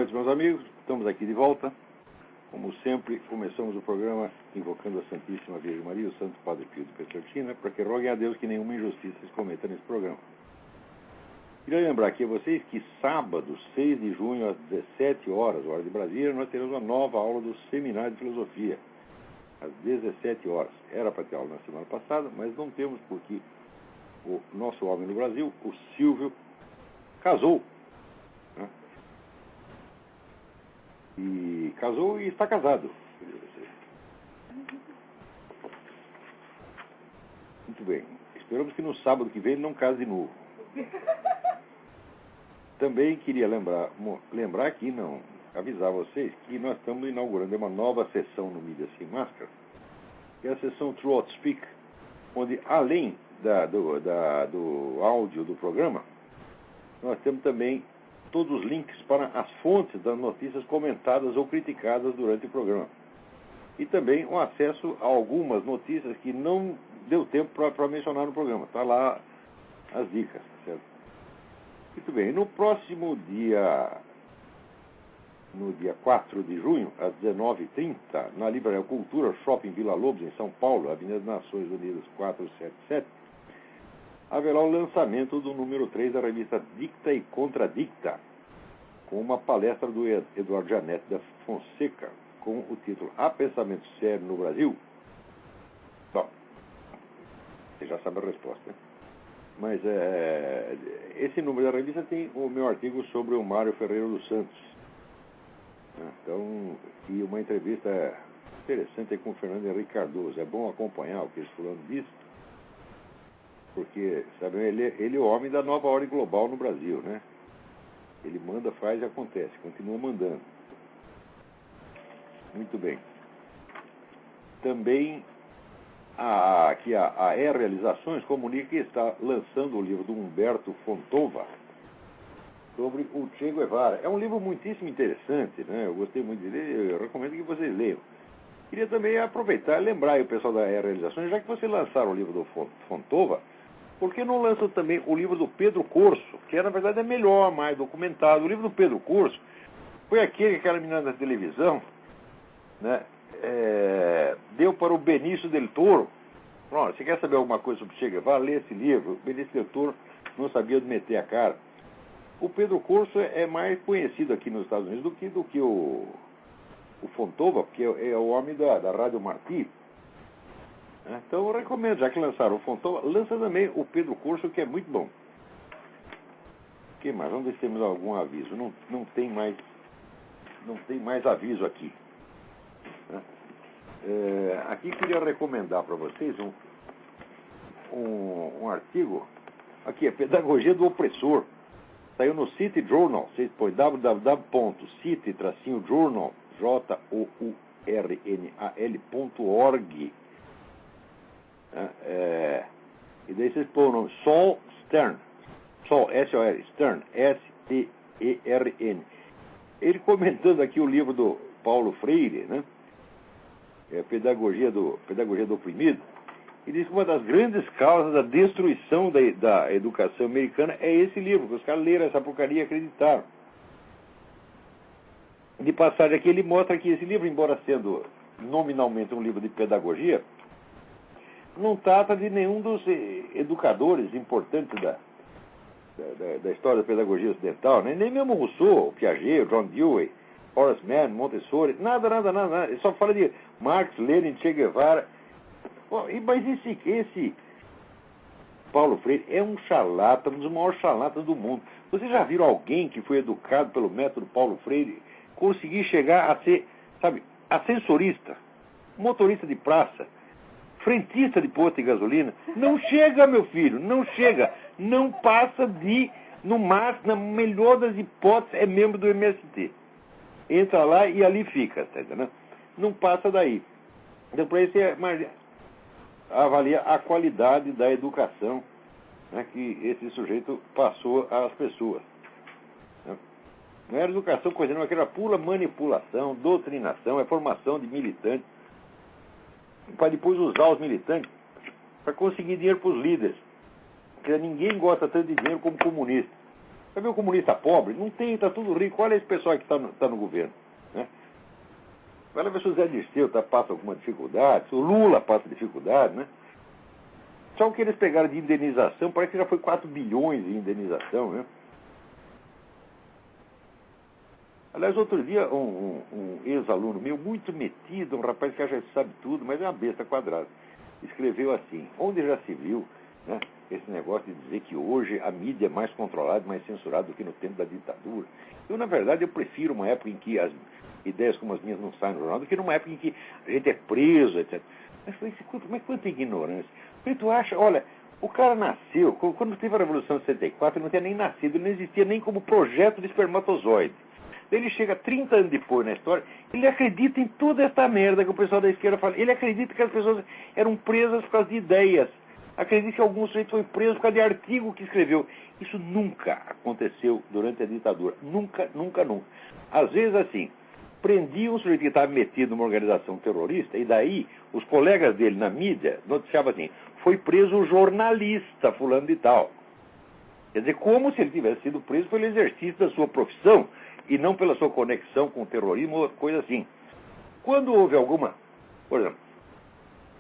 noite, meus amigos. Estamos aqui de volta. Como sempre, começamos o programa invocando a Santíssima Virgem Maria e o Santo Padre Pio de Pietrelcina para que roguem a Deus que nenhuma injustiça se cometa nesse programa. Queria lembrar aqui a vocês que sábado, 6 de junho, às 17 horas, hora de Brasília, nós teremos uma nova aula do Seminário de Filosofia, às 17 horas. Era para ter aula na semana passada, mas não temos porque o nosso homem no Brasil, o Silvio, casou. Né? E casou e está casado. Muito bem. Esperamos que no sábado que vem ele não case de novo. Também queria lembrar aqui, avisar vocês que nós estamos inaugurando uma nova sessão no Mídia Sem Máscara, que é a sessão True Speak, onde além do áudio do programa, nós temos também todos os links para as fontes das notícias comentadas ou criticadas durante o programa. E também o acesso a algumas notícias que não deu tempo para mencionar no programa. Está lá as dicas, certo? Muito bem, no próximo dia 4 de junho, às 19h30, na Livraria Cultura, Shopping Vila Lobos, em São Paulo, Avenida das Nações Unidas 477, haverá o lançamento do número 3 da revista Dicta e Contradicta, com uma palestra do Eduardo Janete da Fonseca, com o título Há Pensamento Sério no Brasil? Bom, você já sabe a resposta, né? Mas esse número da revista tem o meu artigo sobre o Mário Ferreira dos Santos. Então, e uma entrevista interessante com o Fernando Henrique Cardoso. É bom acompanhar o que esse fulano diz, porque, sabe, ele é o homem da nova ordem global no Brasil, né? Ele manda, faz e acontece, continua mandando. Muito bem. Também aqui a Realizações comunica que está lançando o livro do Humberto Fontova sobre o Che Guevara. É um livro muitíssimo interessante, né? Eu gostei muito de ler, eu recomendo que vocês leiam. Queria também aproveitar e lembrar aí o pessoal da Realizações, já que vocês lançaram o livro do Fontova, por que não lançam também o livro do Pedro Corso, que na verdade é melhor, mais documentado. O livro do Pedro Corso foi aquela menina da televisão, né? Deu para o Benício del Toro. Pronto, você quer saber alguma coisa sobre Che Guevara? Lê esse livro. O Benício del Toro não sabia onde meter a cara. O Pedro Corso é mais conhecido aqui nos Estados Unidos do que o Fontova, porque é o homem da Rádio Martí. Então eu recomendo, já que lançaram o Fontova, lança também o Pedro Corso, que é muito bom. O que mais? Vamos ver se temos algum aviso. Não tem mais aviso aqui. Aqui queria recomendar para vocês um artigo. Aqui é Pedagogia do Opressor. Saiu no City Journal. Vocês põem www.city-journal, journal.org. E daí vocês põem o nome Sol Stern. Sol, S-O-L, Stern, S-T-E-R-N. Ele comentando aqui o livro do Paulo Freire, né? Pedagogia do Oprimido, e diz que uma das grandes causas da destruição da educação americana é esse livro, que os caras leram essa porcaria e acreditaram. De passagem aqui, ele mostra que esse livro, embora sendo nominalmente um livro de pedagogia, não trata de nenhum dos educadores importantes da história da pedagogia ocidental, né? Nem mesmo Rousseau, Piaget, John Dewey, Horace Mann, Montessori, nada. Ele só fala de Marx, Lenin, Che Guevara. Bom, mas esse Paulo Freire é um charlatão, um dos maiores charlatãos do mundo. Vocês já viram alguém que foi educado pelo método Paulo Freire conseguir chegar a ser, sabe, ascensorista, motorista de praça, frentista de posto de gasolina? Não chega, meu filho, não chega. Não passa no máximo, na melhor das hipóteses, é membro do MST. Entra lá e ali fica, tá entendendo? Não passa daí. Então, para isso, avalia a qualidade da educação, né, que esse sujeito passou às pessoas. Né? Não era educação, coisa não, era pura manipulação, doutrinação, é formação de militantes, para depois usar os militantes para conseguir dinheiro para os líderes. Porque ninguém gosta tanto de dinheiro como comunista. Vai ver o comunista pobre? Não tem, está tudo rico. Olha esse pessoal que está no governo. Né? Vai lá ver se o Zé Dirceu passa alguma dificuldade, se o Lula passa dificuldade, né? Só o que eles pegaram de indenização, parece que já foi 4 bilhões de indenização, né? Aliás, outro dia, um ex-aluno meu, muito metido, um rapaz que acha que sabe tudo, mas é uma besta quadrada, escreveu assim: onde já se viu, né, esse negócio de dizer que hoje a mídia é mais controlada, mais censurada do que no tempo da ditadura? Eu, na verdade, eu prefiro uma época em que as ideias como as minhas não saem no jornal do que numa época em que a gente é preso, etc. Mas foi mas quanta ignorância. E tu acha, olha, o cara nasceu, quando teve a Revolução de 64, ele não tinha nem nascido, ele não existia nem como projeto de espermatozoide. Ele chega 30 anos depois na história, ele acredita em toda essa merda que o pessoal da esquerda fala. Ele acredita que as pessoas eram presas por causa de ideias. Acredita que algum sujeito foi preso por causa de artigo que escreveu. Isso nunca aconteceu durante a ditadura. Nunca, nunca, nunca. Às vezes, assim, prendiam um sujeito que estava metido numa organização terrorista, e daí os colegas dele na mídia noticiavam assim: foi preso um jornalista fulano de tal. Quer dizer, como se ele tivesse sido preso pelo exercício da sua profissão e não pela sua conexão com o terrorismo ou coisa assim. Quando houve alguma, por exemplo,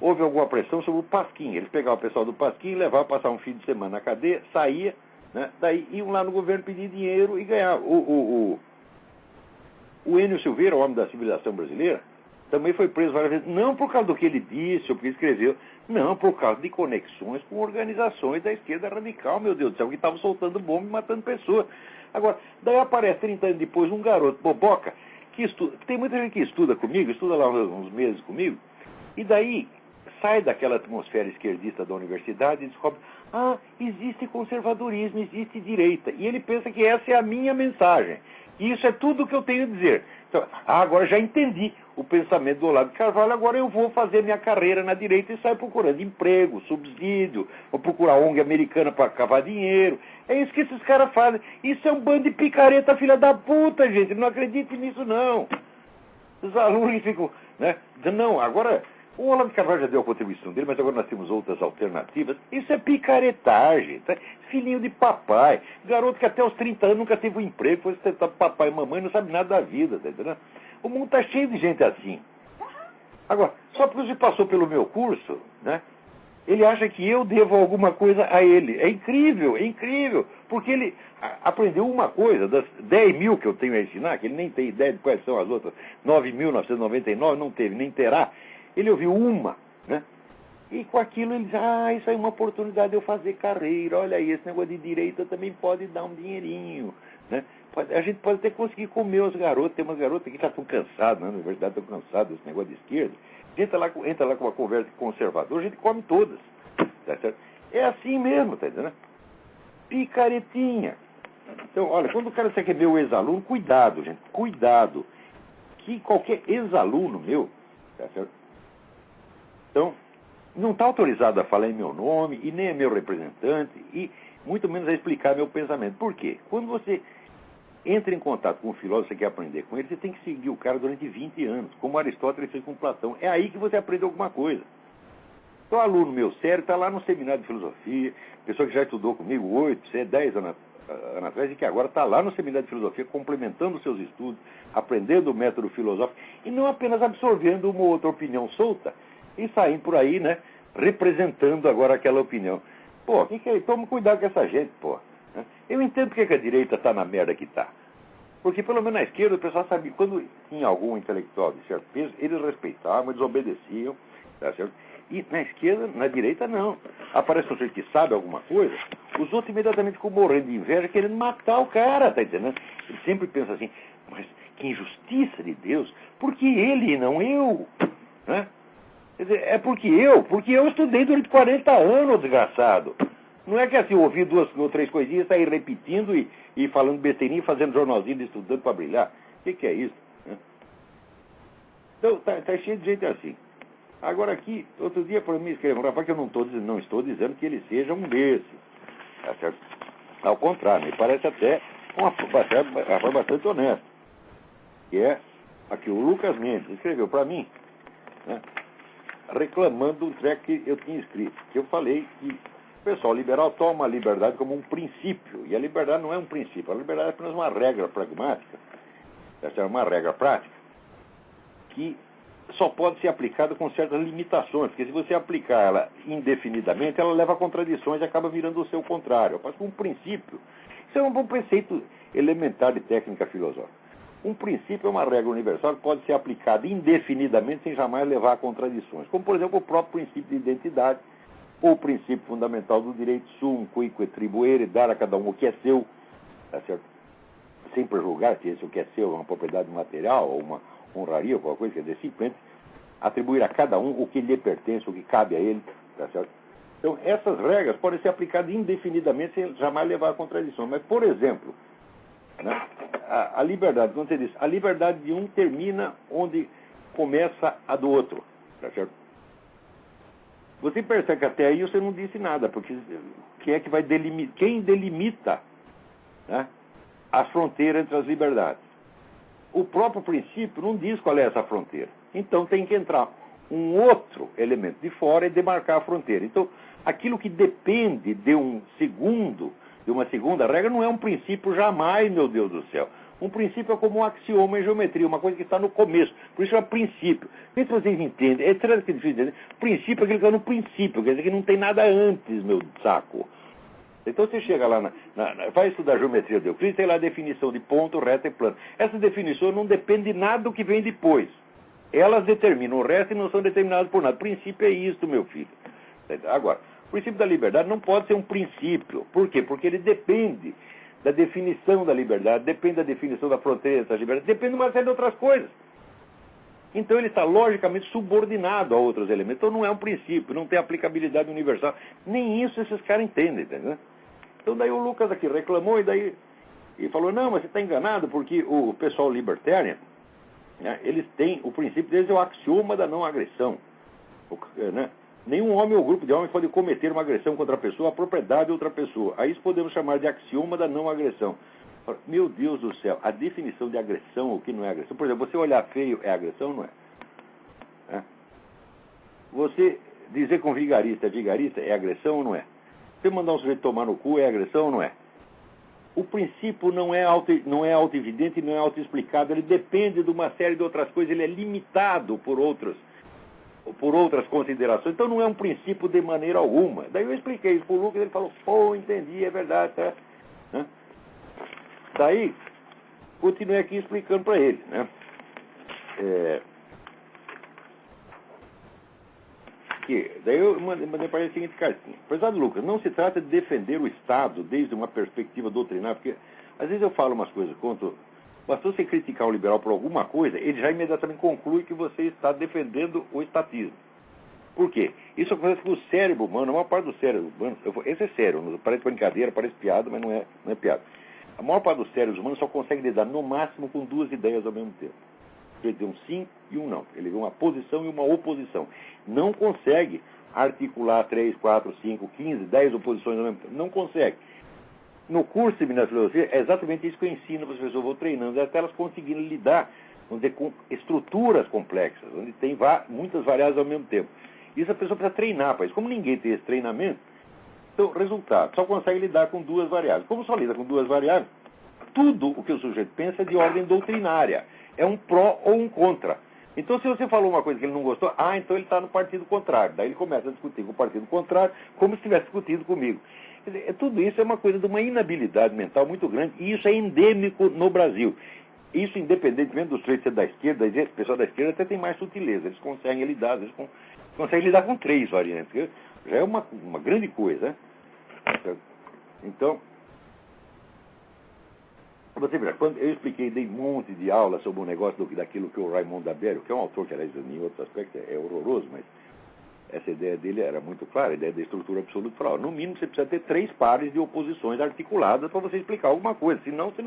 houve alguma pressão sobre o Pasquim, eles pegavam o pessoal do Pasquim e levavam passar um fim de semana na cadeia, saía, né, daí iam lá no governo pedir dinheiro e ganhavam. O Enio Silveira, o homem da civilização brasileira, também foi preso várias vezes, não por causa do que ele disse ou porque ele escreveu, não, por causa de conexões com organizações da esquerda radical, meu Deus do céu, que estavam soltando bomba e matando pessoas. Agora, daí aparece 30 anos depois um garoto boboca que estuda, tem muita gente que estuda comigo, estuda lá uns meses comigo, e daí sai daquela atmosfera esquerdista da universidade e descobre: ah, existe conservadorismo, existe direita. E ele pensa que essa é a minha mensagem. E isso é tudo o que eu tenho a dizer. Então, agora já entendi o pensamento do Olavo de Carvalho, agora eu vou fazer minha carreira na direita e sair procurando emprego, subsídio, vou procurar ONG americana para cavar dinheiro. É isso que esses caras fazem. Isso é um bando de picareta, filha da puta, gente. Não acredite nisso, não. Os alunos ficam, né, dizendo: não, agora o Olavo de Carvalho já deu a contribuição dele, mas agora nós temos outras alternativas. Isso é picaretagem, tá? Filhinho de papai, garoto que até os 30 anos nunca teve um emprego, foi sustentar papai e mamãe, não sabe nada da vida, tá entendendo? O mundo está cheio de gente assim. Agora, só porque você passou pelo meu curso, né, ele acha que eu devo alguma coisa a ele. É incrível, porque ele aprendeu uma coisa, das 10 mil que eu tenho a ensinar, que ele nem tem ideia de quais são as outras, 9.999, não teve, nem terá. Ele ouviu uma, né? E com aquilo ele diz: ah, isso aí é uma oportunidade de eu fazer carreira, olha aí, esse negócio de direita também pode dar um dinheirinho, né? A gente pode até conseguir comer os garotos. Tem umas garotas que já estão cansadas, né? Na verdade estão cansadas desse negócio de esquerda. Entra lá com uma conversa conservadora, a gente come todas, tá certo? É assim mesmo, tá entendendo? Picaretinha. Então, olha, quando o cara quer ver meu ex-aluno, cuidado, gente, cuidado, que qualquer ex-aluno meu, tá certo? Então, não está autorizado a falar em meu nome, e nem é meu representante, e muito menos a explicar meu pensamento. Por quê? Quando você entra em contato com um filósofo, você quer aprender com ele, você tem que seguir o cara durante 20 anos, como Aristóteles fez com Platão. É aí que você aprende alguma coisa. Então, aluno meu sério está lá no seminário de filosofia, pessoa que já estudou comigo 8, 10 anos atrás, e que agora está lá no seminário de filosofia, complementando os seus estudos, aprendendo o método filosófico, e não apenas absorvendo uma ou outra opinião solta, e saindo por aí, né, representando agora aquela opinião. Pô, que é? Toma cuidado com essa gente, pô. Eu entendo porque que a direita está na merda que está. Porque pelo menos na esquerda o pessoal sabia, quando tinha algum intelectual de certo peso, eles respeitavam, eles obedeciam, tá certo? E na esquerda, na direita, não. Aparece um sujeito que sabe alguma coisa, os outros imediatamente ficam morrendo de inveja, querendo matar o cara, tá entendendo? Ele sempre pensa assim: mas que injustiça de Deus, porque ele e não eu, né? Quer dizer, é porque eu estudei durante 40 anos, desgraçado. Não é que assim, eu ouvi 2 ou 3 coisinhas, sair repetindo e falando besteirinha, fazendo jornalzinho, estudando para brilhar. O que é isso? Né? Então, tá cheio de gente assim. Agora aqui, outro dia para mim escreveu um rapaz que eu não estou dizendo que ele seja um desses. Tá certo? Ao contrário, me parece até um rapaz bastante honesto. Que é aqui, o Lucas Mendes, escreveu para mim, né, reclamando do treco que eu tinha escrito. Que eu falei que pessoal liberal toma a liberdade como um princípio, e a liberdade não é um princípio, a liberdade é apenas uma regra pragmática, essa é uma regra prática, que só pode ser aplicada com certas limitações, porque se você aplicar ela indefinidamente, ela leva a contradições e acaba virando o seu contrário. Mas um princípio, isso é um preceito elementar de técnica filosófica. Um princípio é uma regra universal que pode ser aplicada indefinidamente sem jamais levar a contradições, como, por exemplo, o próprio princípio de identidade, ou o princípio fundamental do direito sum, quique tribuere, dar a cada um o que é seu, tá certo? Sem prejulgar se esse o que é seu é uma propriedade material ou uma honraria ou qualquer coisa, quer dizer, simplesmente atribuir a cada um o que lhe pertence, o que cabe a ele, tá certo? Então, essas regras podem ser aplicadas indefinidamente sem jamais levar a contradição. Mas, por exemplo, né, a liberdade, quando você diz, a liberdade de um termina onde começa a do outro, tá certo? Você percebe que até aí você não disse nada, porque quem é que vai delimitar, quem delimita, né, as fronteiras entre as liberdades? O próprio princípio não diz qual é essa fronteira. Então tem que entrar um outro elemento de fora e demarcar a fronteira. Então, aquilo que depende de uma segunda regra, não é um princípio jamais, meu Deus do céu. Um princípio é como um axioma em geometria, uma coisa que está no começo. Por isso é princípio. Vê se vocês entendem. É difícil de entender. Princípio é aquilo que está no princípio, quer dizer que não tem nada antes, meu saco. Então você chega lá, vai estudar geometria de Euclides, tem lá a definição de ponto, reta e plano. Essa definição não depende de nada do que vem depois. Elas determinam o resto e não são determinadas por nada. O princípio é isto, meu filho. Agora, o princípio da liberdade não pode ser um princípio. Por quê? Porque ele depende da definição da liberdade, depende da definição da fronteira da liberdade, depende de uma série de outras coisas. Então ele está logicamente subordinado a outros elementos. Então não é um princípio, não tem aplicabilidade universal. Nem isso esses caras entendem, entendeu? Então daí o Lucas aqui reclamou e falou, não, mas você está enganado, porque o pessoal libertarian, né, eles têm, o princípio deles é o axioma da não agressão. Né? Nenhum homem ou grupo de homens pode cometer uma agressão contra a pessoa, a propriedade de outra pessoa. Aí isso podemos chamar de axioma da não agressão. Meu Deus do céu, a definição de agressão, o que não é agressão. Por exemplo, você olhar feio é agressão ou não é? Você dizer com vigarista é agressão ou não é? Você mandar um sujeito tomar no cu é agressão ou não é? O princípio não é auto-evidente, não é auto-explicado, ele depende de uma série de outras coisas, ele é limitado por outras considerações, então não é um princípio de maneira alguma. Daí eu expliquei isso para o Lucas, ele falou, pô, entendi, é verdade, tá? Né? Daí, continuei aqui explicando para ele, né? Daí eu mandei para ele a seguinte cartinha. Prezado Lucas, não se trata de defender o Estado desde uma perspectiva doutrinária, porque às vezes eu falo umas coisas contra... Bastou você criticar o liberal por alguma coisa, ele já imediatamente conclui que você está defendendo o estatismo. Por quê? Isso acontece com o cérebro humano, a maior parte do cérebro humano... Esse é sério, parece brincadeira, parece piada, mas não é piada. A maior parte dos cérebros humanos só consegue lidar no máximo com duas ideias ao mesmo tempo. Ele tem um sim e um não. Ele vê uma posição e uma oposição. Não consegue articular 3, 4, 5, 15, 10 oposições ao mesmo tempo. Não consegue. No curso de Seminário de Filosofia, é exatamente isso que eu ensino para as pessoas. Eu vou treinando até elas conseguirem lidar com estruturas complexas, onde tem muitas variáveis ao mesmo tempo. Isso a pessoa precisa treinar para isso. Como ninguém tem esse treinamento, então, resultado, só consegue lidar com duas variáveis. Como só lida com duas variáveis, tudo o que o sujeito pensa é de ordem doutrinária. É um pró ou um contra. Então, se você falou uma coisa que ele não gostou, então ele está no partido contrário. Daí ele começa a discutir com o partido contrário, como se estivesse discutindo comigo. Quer dizer, tudo isso é uma coisa de uma inabilidade mental muito grande, e isso é endêmico no Brasil. Isso, independentemente do sujeito ser da esquerda, o pessoal da esquerda até tem mais sutileza. Eles conseguem lidar, conseguem lidar com três variantes. Já é uma grande coisa, né? Então, você veja, quando eu expliquei, dei um monte de aula sobre o negócio daquilo que o Raymond Dabério, que é um autor que, aliás, em outros aspectos é horroroso, mas essa ideia dele era muito clara, a ideia da estrutura absoluta. Falava, no mínimo você precisa ter 3 pares de oposições articuladas para você explicar alguma coisa, senão você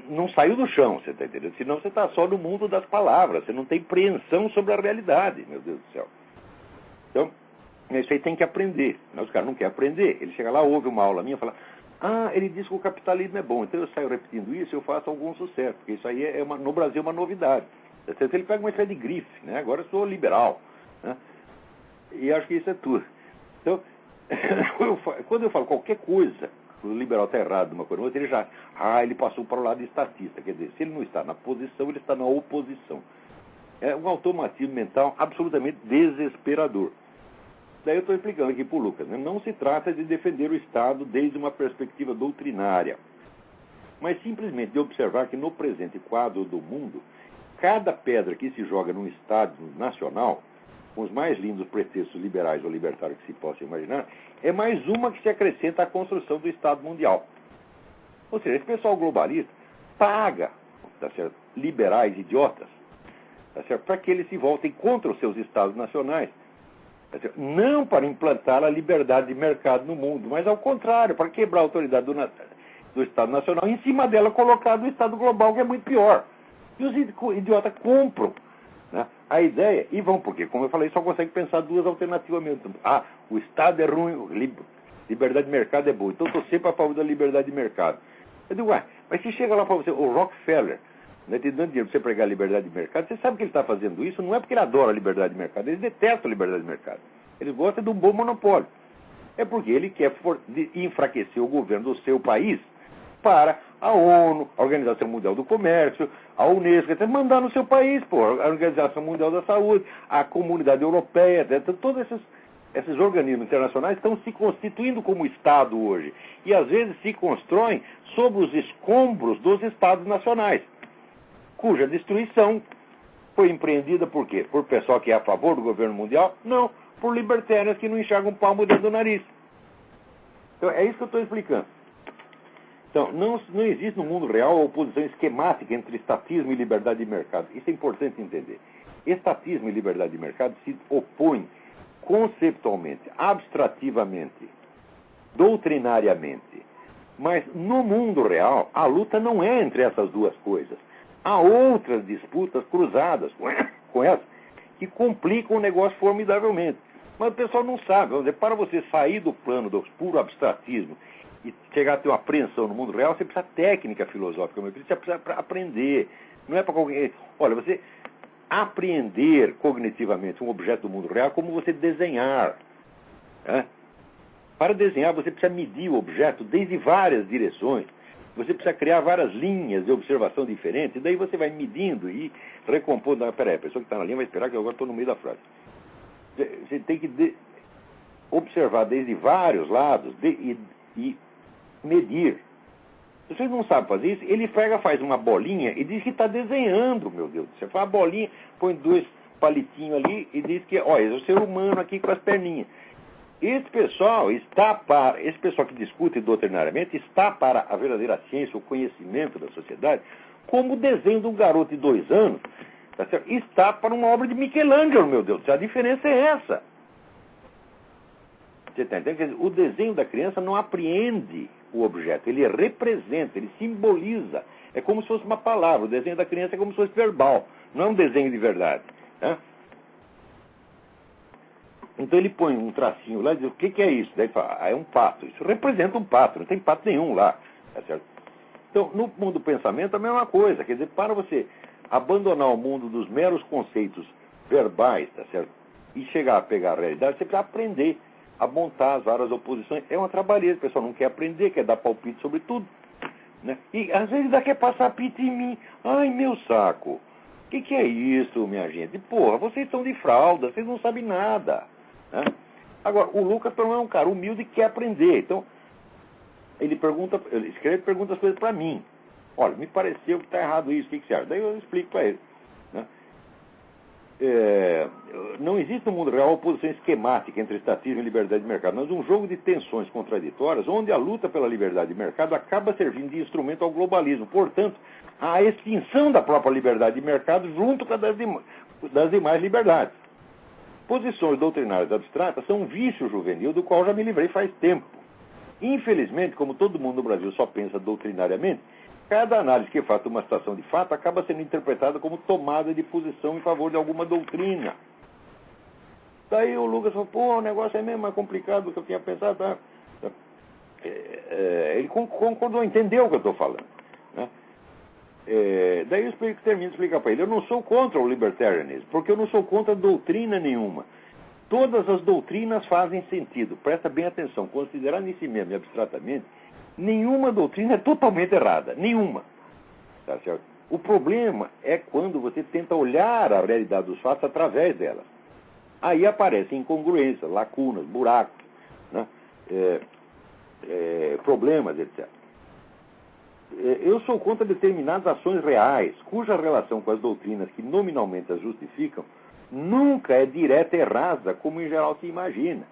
não saiu do chão, você está entendendo? Senão você está só no mundo das palavras, você não tem preensão sobre a realidade, meu Deus do céu. Então, isso aí tem que aprender. Mas os caras não querem aprender. Ele chega lá, ouve uma aula minha e fala, ele diz que o capitalismo é bom. Então eu saio repetindo isso e eu faço algum sucesso. Porque isso aí no Brasil é uma novidade. Ele pega uma espécie de grife, né? Agora eu sou liberal. Né? E acho que isso é tudo. Então, Quando eu falo qualquer coisa, o liberal está errado numa coisa ou outra, ele já, ele passou para o lado estatista. Quer dizer, se ele não está na posição, ele está na oposição. É um automatismo mental absolutamente desesperador. Daí eu estou explicando aqui para o Lucas, né? Não se trata de defender o Estado desde uma perspectiva doutrinária, mas simplesmente de observar que no presente quadro do mundo, cada pedra que se joga num Estado nacional, com os mais lindos pretextos liberais ou libertários que se possa imaginar, é mais uma que se acrescenta à construção do Estado mundial. Ou seja, esse pessoal globalista paga, tá certo, liberais idiotas, tá certo, para que eles se voltem contra os seus Estados nacionais. Tá certo? Não para implantar a liberdade de mercado no mundo, mas ao contrário, para quebrar a autoridade do Estado nacional, em cima dela colocar do Estado global, que é muito pior. E os idiotas compram, né, a ideia, e vão, porque, como eu falei, só consegue pensar duas alternativamente. O Estado é ruim, liberdade de mercado é boa, então estou sempre a favor da liberdade de mercado. Eu digo, mas se chega lá para você, o Rockefeller, né, te dando dinheiro para você pregar a liberdade de mercado, você sabe que ele está fazendo isso, não é porque ele adora a liberdade de mercado, ele detesta a liberdade de mercado. Ele gosta de um bom monopólio. É porque ele quer enfraquecer o governo do seu país para a ONU, a Organização Mundial do Comércio, a Unesco, até mandar no seu país, a Organização Mundial da Saúde, a Comunidade Europeia, todos esses organismos internacionais estão se constituindo como Estado hoje. E às vezes se constroem sobre os escombros dos Estados nacionais, cuja destruição foi empreendida por quê? Por pessoal que é a favor do governo mundial? Não, por libertários que não enxergam um palmo dentro do nariz. Então é isso que eu estou explicando. Então, não existe no mundo real a oposição esquemática entre estatismo e liberdade de mercado. Isso é importante entender. Estatismo e liberdade de mercado se opõem conceptualmente, abstrativamente, doutrinariamente. Mas no mundo real, a luta não é entre essas duas coisas. Há outras disputas cruzadas com essa que complicam o negócio formidavelmente. Mas o pessoal não sabe. Vamos dizer, para você sair do plano do puro abstratismo e chegar a ter uma apreensão no mundo real, você precisa técnica filosófica, meu querido, você precisa aprender. Não é para qualquer... Olha, você apreender cognitivamente um objeto do mundo real é como você desenhar. Né? Para desenhar, você precisa medir o objeto desde várias direções. Você precisa criar várias linhas de observação diferentes, e daí você vai medindo e recompondo. Peraí, a pessoa que está na linha vai esperar que eu agora estou no meio da frase. Você tem que observar desde vários lados e medir. Se você não sabe fazer isso, ele faz uma bolinha e diz que está desenhando, meu Deus. Você faz a bolinha, põe dois palitinhos ali e diz que, esse é o ser humano aqui com as perninhas. Esse pessoal que discute doutrinariamente, está para a verdadeira ciência, o conhecimento da sociedade, como o desenho de um garoto de 2 anos, tá certo? Está para uma obra de Michelangelo, meu Deus. A diferença é essa. Você está entendendo? Quer dizer, o desenho da criança não apreende o objeto, ele representa, ele simboliza. É como se fosse uma palavra. O desenho da criança é como se fosse verbal, não é um desenho de verdade. Né? Então ele põe um tracinho lá e diz, o que é isso? Daí ele fala, é um pato. Isso representa um pato, não tem pato nenhum lá. Tá certo? Então, no mundo do pensamento, a mesma coisa. Quer dizer, para você abandonar o mundo dos meros conceitos verbais, tá certo? E chegar a pegar a realidade, você precisa aprender a montar as várias oposições. É uma trabalheira, o pessoal não quer aprender, quer dar palpite sobre tudo. Né? E às vezes ainda quer passar pito em mim. Ai, meu saco. O que é isso, minha gente? Porra, vocês estão de fralda, vocês não sabem nada. Né? Agora, o Lucas pelo menos é um cara humilde e quer aprender. Então, ele escreve e pergunta as coisas para mim. Olha, me pareceu que está errado isso, o que você acha? Daí eu explico para ele. Né? Não existe no mundo real oposição esquemática entre estatismo e liberdade de mercado, mas um jogo de tensões contraditórias, onde a luta pela liberdade de mercado acaba servindo de instrumento ao globalismo. Portanto, à extinção da própria liberdade de mercado junto com a das demais liberdades. Posições doutrinárias abstratas são um vício juvenil do qual já me livrei faz tempo. Infelizmente, como todo mundo no Brasil só pensa doutrinariamente, cada análise que faça uma situação de fato acaba sendo interpretada como tomada de posição em favor de alguma doutrina. Daí o Lucas falou, o negócio é mesmo mais complicado do que eu tinha pensado. Tá? Ele concordou, entendeu o que eu estou falando. Né? Daí eu termino de explicar para ele, eu não sou contra o libertarianismo, porque eu não sou contra doutrina nenhuma. Todas as doutrinas fazem sentido. Presta bem atenção. Considerando em si mesmo e abstratamente, nenhuma doutrina é totalmente errada. Nenhuma. Tá certo? O problema é quando você tenta olhar a realidade dos fatos através delas. Aí aparecem incongruências, lacunas, buracos, né? Problemas, etc. Eu sou contra determinadas ações reais, cuja relação com as doutrinas que nominalmente as justificam nunca é direta e rasa, como em geral se imagina.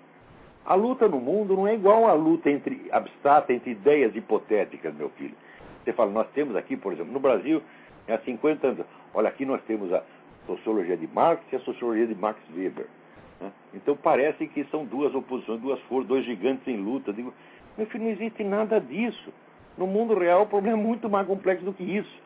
A luta no mundo não é igual à luta abstrata entre ideias hipotéticas, meu filho. Você fala, nós temos aqui, por exemplo, no Brasil, há 50 anos, olha, aqui nós temos a sociologia de Marx e a sociologia de Max Weber. Né? Então parece que são duas oposições, duas forças, dois gigantes em luta. Digo, meu filho, não existe nada disso. No mundo real o problema é muito mais complexo do que isso.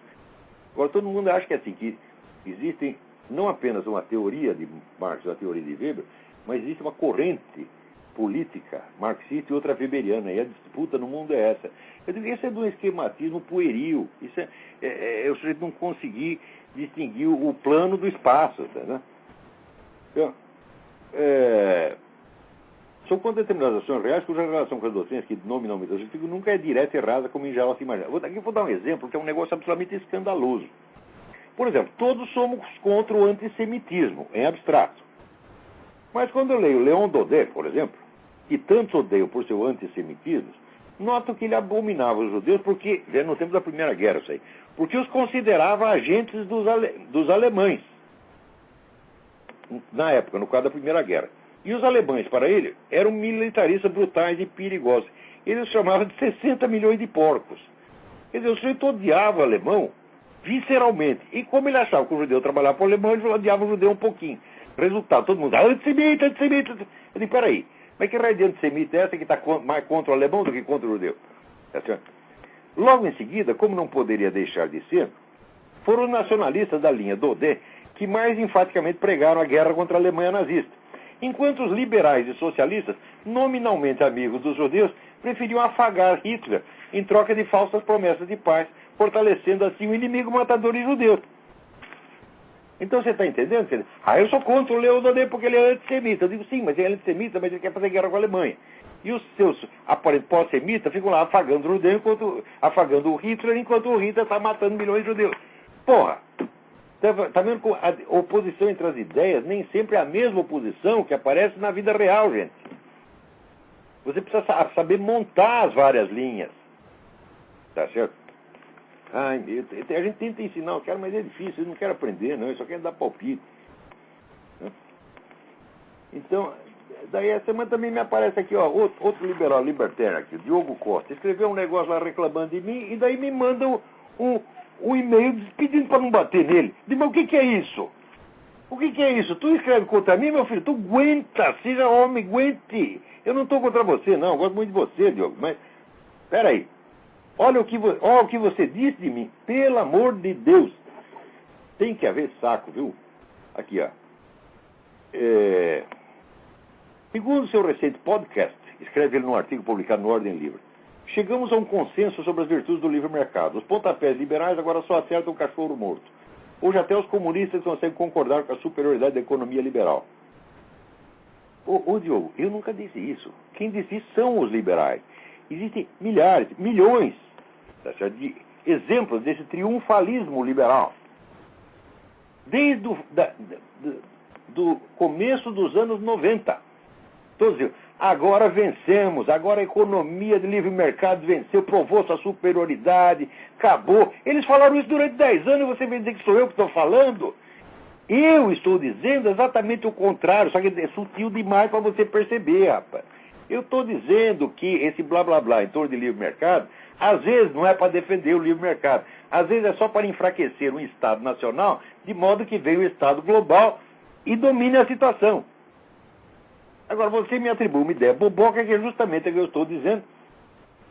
Agora todo mundo acha que é assim, que existem não apenas uma teoria de Marx, uma teoria de Weber, mas existe uma corrente política marxista e outra weberiana, e a disputa no mundo é essa. Eu digo, esse é de um esquematismo pueril, isso é o sujeito não conseguir distinguir o plano do espaço. Né? Então, são contra determinadas ações reais cuja relação com as doutrinas que nominalmente eu justifico nunca é direta e rasa como em geral se imagina. Aqui vou dar um exemplo que é um negócio absolutamente escandaloso. Por exemplo, todos somos contra o antissemitismo, em abstrato. Mas quando eu leio Leon Daudet, por exemplo, que tantos odeiam por seu antissemitismo, noto que ele abominava os judeus porque, já no tempo da Primeira Guerra, isso aí, porque os considerava agentes dos alemães, na época, no caso da Primeira Guerra. E os alemães, para ele, eram militaristas brutais e perigosos. Ele os chamava de 60 milhões de porcos. Quer dizer, o sujeito odiava o alemão visceralmente. E como ele achava que o judeu trabalhava para o alemão, ele odiava o judeu um pouquinho. Resultado, todo mundo, antissemita, antissemita. Eu digo, peraí, mas que raio de antissemita é essa que está mais contra o alemão do que contra o judeu? Tá certo? Logo em seguida, como não poderia deixar de ser, foram os nacionalistas da linha Daudet que mais enfaticamente pregaram a guerra contra a Alemanha nazista. Enquanto os liberais e socialistas, nominalmente amigos dos judeus, preferiam afagar Hitler em troca de falsas promessas de paz, fortalecendo assim o inimigo matador de judeus. Então você está entendendo? Eu sou contra o Leon Daudet porque ele é antissemita. Eu digo, sim, mas ele é antissemita, mas ele quer fazer guerra com a Alemanha. E os seus aparentes pós-semitas ficam lá afagando o judeu, afagando o Hitler, enquanto o Hitler está matando milhões de judeus. Porra! Está vendo que a oposição entre as ideias nem sempre é a mesma oposição que aparece na vida real, gente. Você precisa saber montar as várias linhas. Tá certo? Ai, a gente tenta ensinar o cara, mas é difícil, eu não quero aprender, não, eu só quero dar palpite. Então, daí essa semana também me aparece aqui, ó, outro liberal libertário aqui, Diogo Costa, escreveu um negócio lá reclamando de mim, e daí me manda um e-mail pedindo para não bater nele. Diz, mas o que é isso? O que é isso? Tu escreve contra mim, meu filho? Tu aguenta, seja homem, aguente. Eu não estou contra você, não, eu gosto muito de você, Diogo, mas, peraí. Olha o que você disse de mim. Pelo amor de Deus. Tem que haver saco, viu? Aqui, ó. Segundo seu recente podcast, escreve ele num artigo publicado no Ordem Livre, chegamos a um consenso sobre as virtudes do livre mercado. Os pontapés liberais agora só acertam o cachorro morto. Hoje até os comunistas conseguem concordar com a superioridade da economia liberal. Ô Diogo, eu nunca disse isso. Quem disse isso são os liberais. Existem milhares, milhões de exemplos desse triunfalismo liberal. Desde do começo dos anos 90. Todos dizem, agora vencemos, agora a economia de livre mercado venceu, provou sua superioridade, acabou. Eles falaram isso durante 10 anos e você vem dizer que sou eu que estou falando? Eu estou dizendo exatamente o contrário, só que é sutil demais para você perceber, rapaz. Eu estou dizendo que esse blá blá blá em torno de livre mercado, às vezes não é para defender o livre mercado, às vezes é só para enfraquecer um Estado nacional, de modo que venha o Estado global e domine a situação. Agora, você me atribui uma ideia boboca que é justamente o que eu estou dizendo.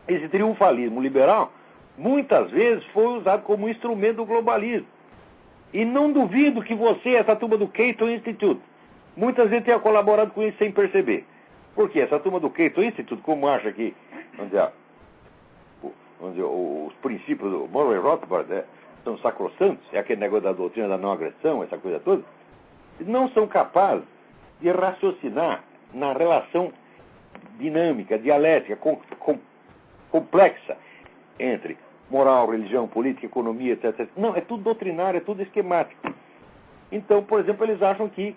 Esse triunfalismo liberal, muitas vezes, foi usado como instrumento do globalismo. E não duvido que você, essa turma do Cato Institute, muitas vezes tenha colaborado com isso sem perceber. Porque essa turma do Cato Institute, como acha que, vamos dizer, os princípios do Murray Rothbard são sacrossantos, é aquele negócio da doutrina da não agressão, essa coisa toda, não são capazes de raciocinar na relação dinâmica, dialética, complexa entre moral, religião, política, economia, etc. Não, é tudo doutrinário, é tudo esquemático. Então, por exemplo, eles acham que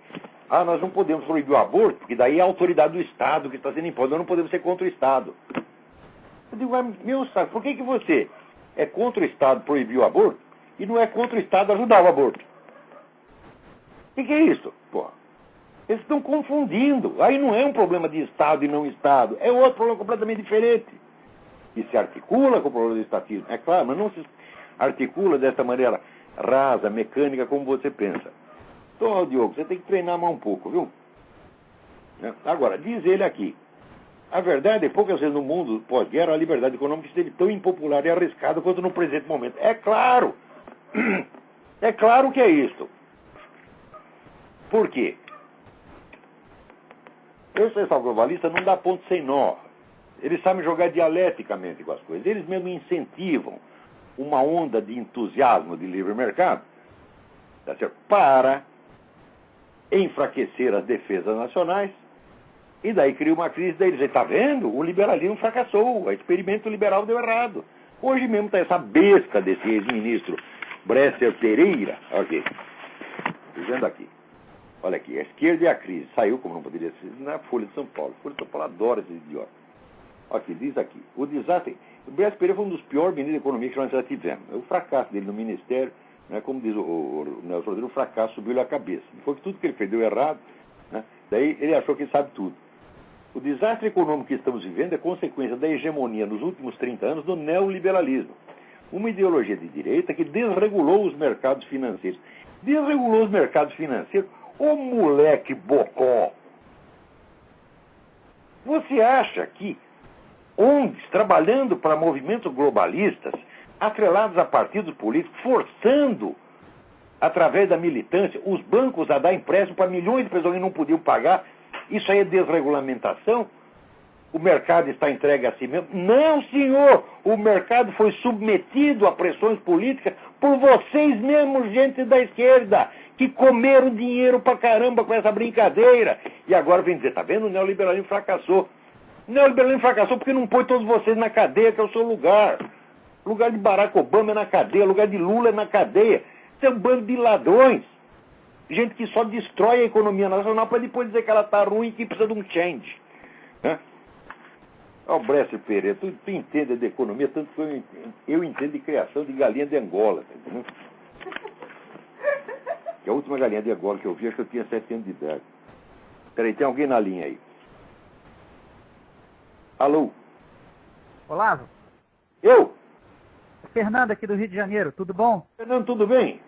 nós não podemos proibir o aborto, porque daí é a autoridade do Estado que está sendo imposta, nós não podemos ser contra o Estado. Eu digo, meu saco, por que você é contra o Estado proibir o aborto e não é contra o Estado ajudar o aborto? O que é isso? Pô, eles estão confundindo. Aí não é um problema de Estado e não Estado, é outro problema completamente diferente. E se articula com o problema do estatismo, é claro, mas não se articula dessa maneira rasa, mecânica, como você pensa. Então, Diogo, você tem que treinar mais um pouco, viu? Agora, diz ele aqui, a verdade é que poucas vezes no mundo pós-guerra a liberdade econômica esteve tão impopular e arriscada quanto no presente momento. É claro! É claro que é isso. Por quê? Esse pessoal globalista não dá ponto sem nó. Eles sabem jogar dialeticamente com as coisas. Eles mesmo incentivam uma onda de entusiasmo de livre mercado, tá certo? Para enfraquecer as defesas nacionais, e daí cria uma crise, daí eles dizem, está vendo? O liberalismo fracassou, o experimento liberal deu errado. Hoje mesmo está essa besta desse ex-ministro Bresser Pereira, aqui, dizendo aqui, olha aqui, a esquerda e a crise, saiu, como não poderia ser, na Folha de São Paulo. A Folha de São Paulo adora esses idiotas. Aqui, diz aqui, o desastre, o Bresser Pereira foi um dos piores ministros da economia que nós já tivemos. O fracasso dele no ministério, né, como diz o Nelson Rodrigues, o fracasso subiu-lhe a cabeça. Foi que tudo que ele fez deu errado, né, daí ele achou que sabe tudo. O desastre econômico que estamos vivendo é consequência da hegemonia nos últimos 30 anos do neoliberalismo. Uma ideologia de direita que desregulou os mercados financeiros. Desregulou os mercados financeiros? Ô moleque bocó! Você acha que ONGs trabalhando para movimentos globalistas, atrelados a partidos políticos, forçando, através da militância, os bancos a dar empréstimo para milhões de pessoas que não podiam pagar, isso aí é desregulamentação? O mercado está entregue a si mesmo? Não, senhor! O mercado foi submetido a pressões políticas por vocês mesmos, gente da esquerda, que comeram dinheiro pra caramba com essa brincadeira. E agora vem dizer, tá vendo? O neoliberalismo fracassou. O neoliberalismo fracassou porque não põe todos vocês na cadeia, que é o seu lugar. O lugar de Barack Obama é na cadeia, o lugar de Lula é na cadeia. Isso é um bando de ladrões. Gente que só destrói a economia nacional para depois dizer que ela está ruim e que precisa de um change. Né? Ó, o Bresser Pereira, tu entende de economia, tanto que eu entendo de criação de galinha de Angola. Tá entendendo? Que a última galinha de Angola que eu vi, acho que eu tinha 7 anos de idade. Peraí, tem alguém na linha aí? Alô? Olavo? Eu? Fernando aqui do Rio de Janeiro, tudo bom? Fernando, tudo bem?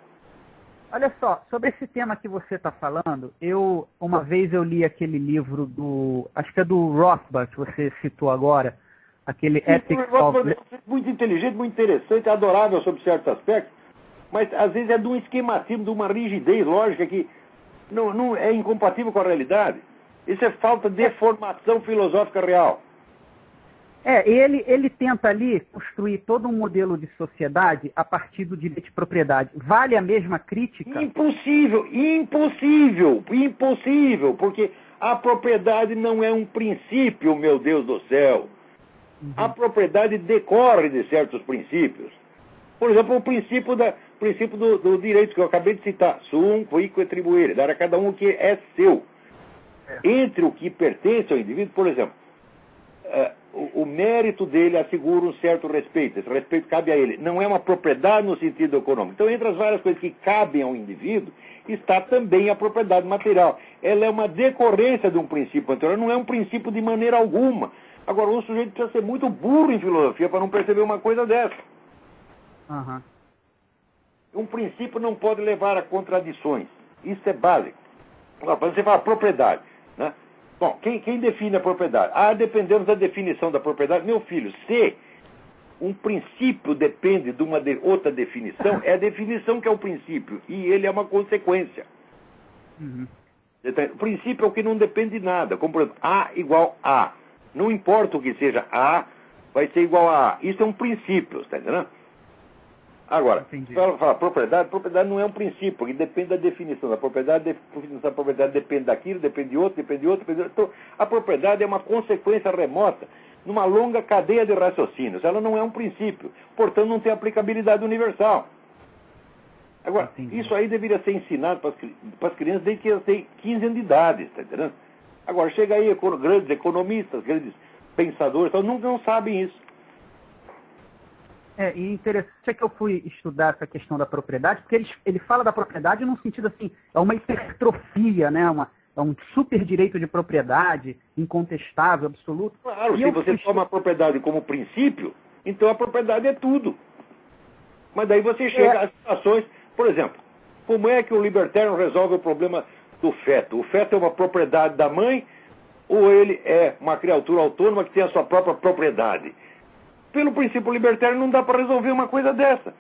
Olha só, sobre esse tema que você está falando, uma vez eu li aquele livro acho que é do Rothbard, que você citou agora, aquele Ethics of... Muito inteligente, muito interessante, adorável sob certos aspectos, mas às vezes é de um esquematismo, de uma rigidez lógica que não é incompatível com a realidade. Isso é falta de formação filosófica real. Ele tenta ali construir todo um modelo de sociedade a partir do direito de propriedade. Vale a mesma crítica? Impossível, porque a propriedade não é um princípio, meu Deus do céu. Uhum. A propriedade decorre de certos princípios. Por exemplo, o princípio do direito que eu acabei de citar, sum quique tribuere, dar a cada um o que é seu. Entre o que pertence ao indivíduo, por exemplo, o mérito dele assegura um certo respeito. Esse respeito cabe a ele. Não é uma propriedade no sentido econômico. Então, entre as várias coisas que cabem ao indivíduo, está também a propriedade material. Ela é uma decorrência de um princípio anterior, não é um princípio de maneira alguma. Agora, o sujeito precisa ser muito burro em filosofia para não perceber uma coisa dessa. Uhum. Um princípio não pode levar a contradições. Isso é básico. Agora, quando você fala propriedade, né? Bom, quem define a propriedade? Dependemos da definição da propriedade. Meu filho, se um princípio depende de uma outra definição, é a definição que é o princípio, e ele é uma consequência. Uhum. O princípio é o que não depende de nada. Como, por exemplo, A igual A. Não importa o que seja A, vai ser igual a A. Isso é um princípio, está entendendo? Agora, fala propriedade não é um princípio, porque depende da definição da propriedade, a definição da propriedade depende daquilo, depende de outro, depende de outro, depende de outro. Então, a propriedade é uma consequência remota numa longa cadeia de raciocínios. Ela não é um princípio, portanto não tem aplicabilidade universal. Agora, isso aí deveria ser ensinado para as crianças desde que elas têm 15 anos de idade, está entendendo? Agora, chega aí grandes economistas, grandes pensadores, então, não sabem isso. E interessante é que eu fui estudar essa questão da propriedade, porque ele fala da propriedade num sentido assim, é uma hipertrofia, né? É um super direito de propriedade, incontestável, absoluto. Claro, se você toma a propriedade como princípio, então a propriedade é tudo. Mas daí você chega às situações, por exemplo, como é que o libertário resolve o problema do feto? O feto é uma propriedade da mãe ou ele é uma criatura autônoma que tem a sua própria propriedade? Pelo princípio libertário não dá para resolver uma coisa dessa.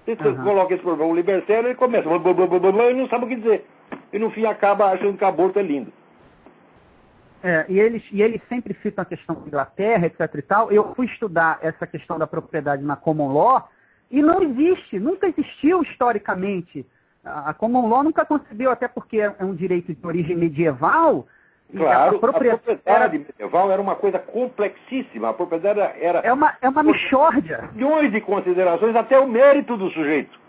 Você coloca esse problema, o libertário ele começa, e não sabe o que dizer. E no fim acaba achando que aborto é lindo. E eles sempre citam a questão da Inglaterra, etc e tal. Eu fui estudar essa questão da propriedade na Common Law e não existe, nunca existiu historicamente. A Common Law nunca concebeu, até porque é um direito de origem medieval. Claro, a propriedade medieval era uma coisa complexíssima. A propriedade era... É uma mixórdia. Milhões de considerações, até o mérito do sujeito.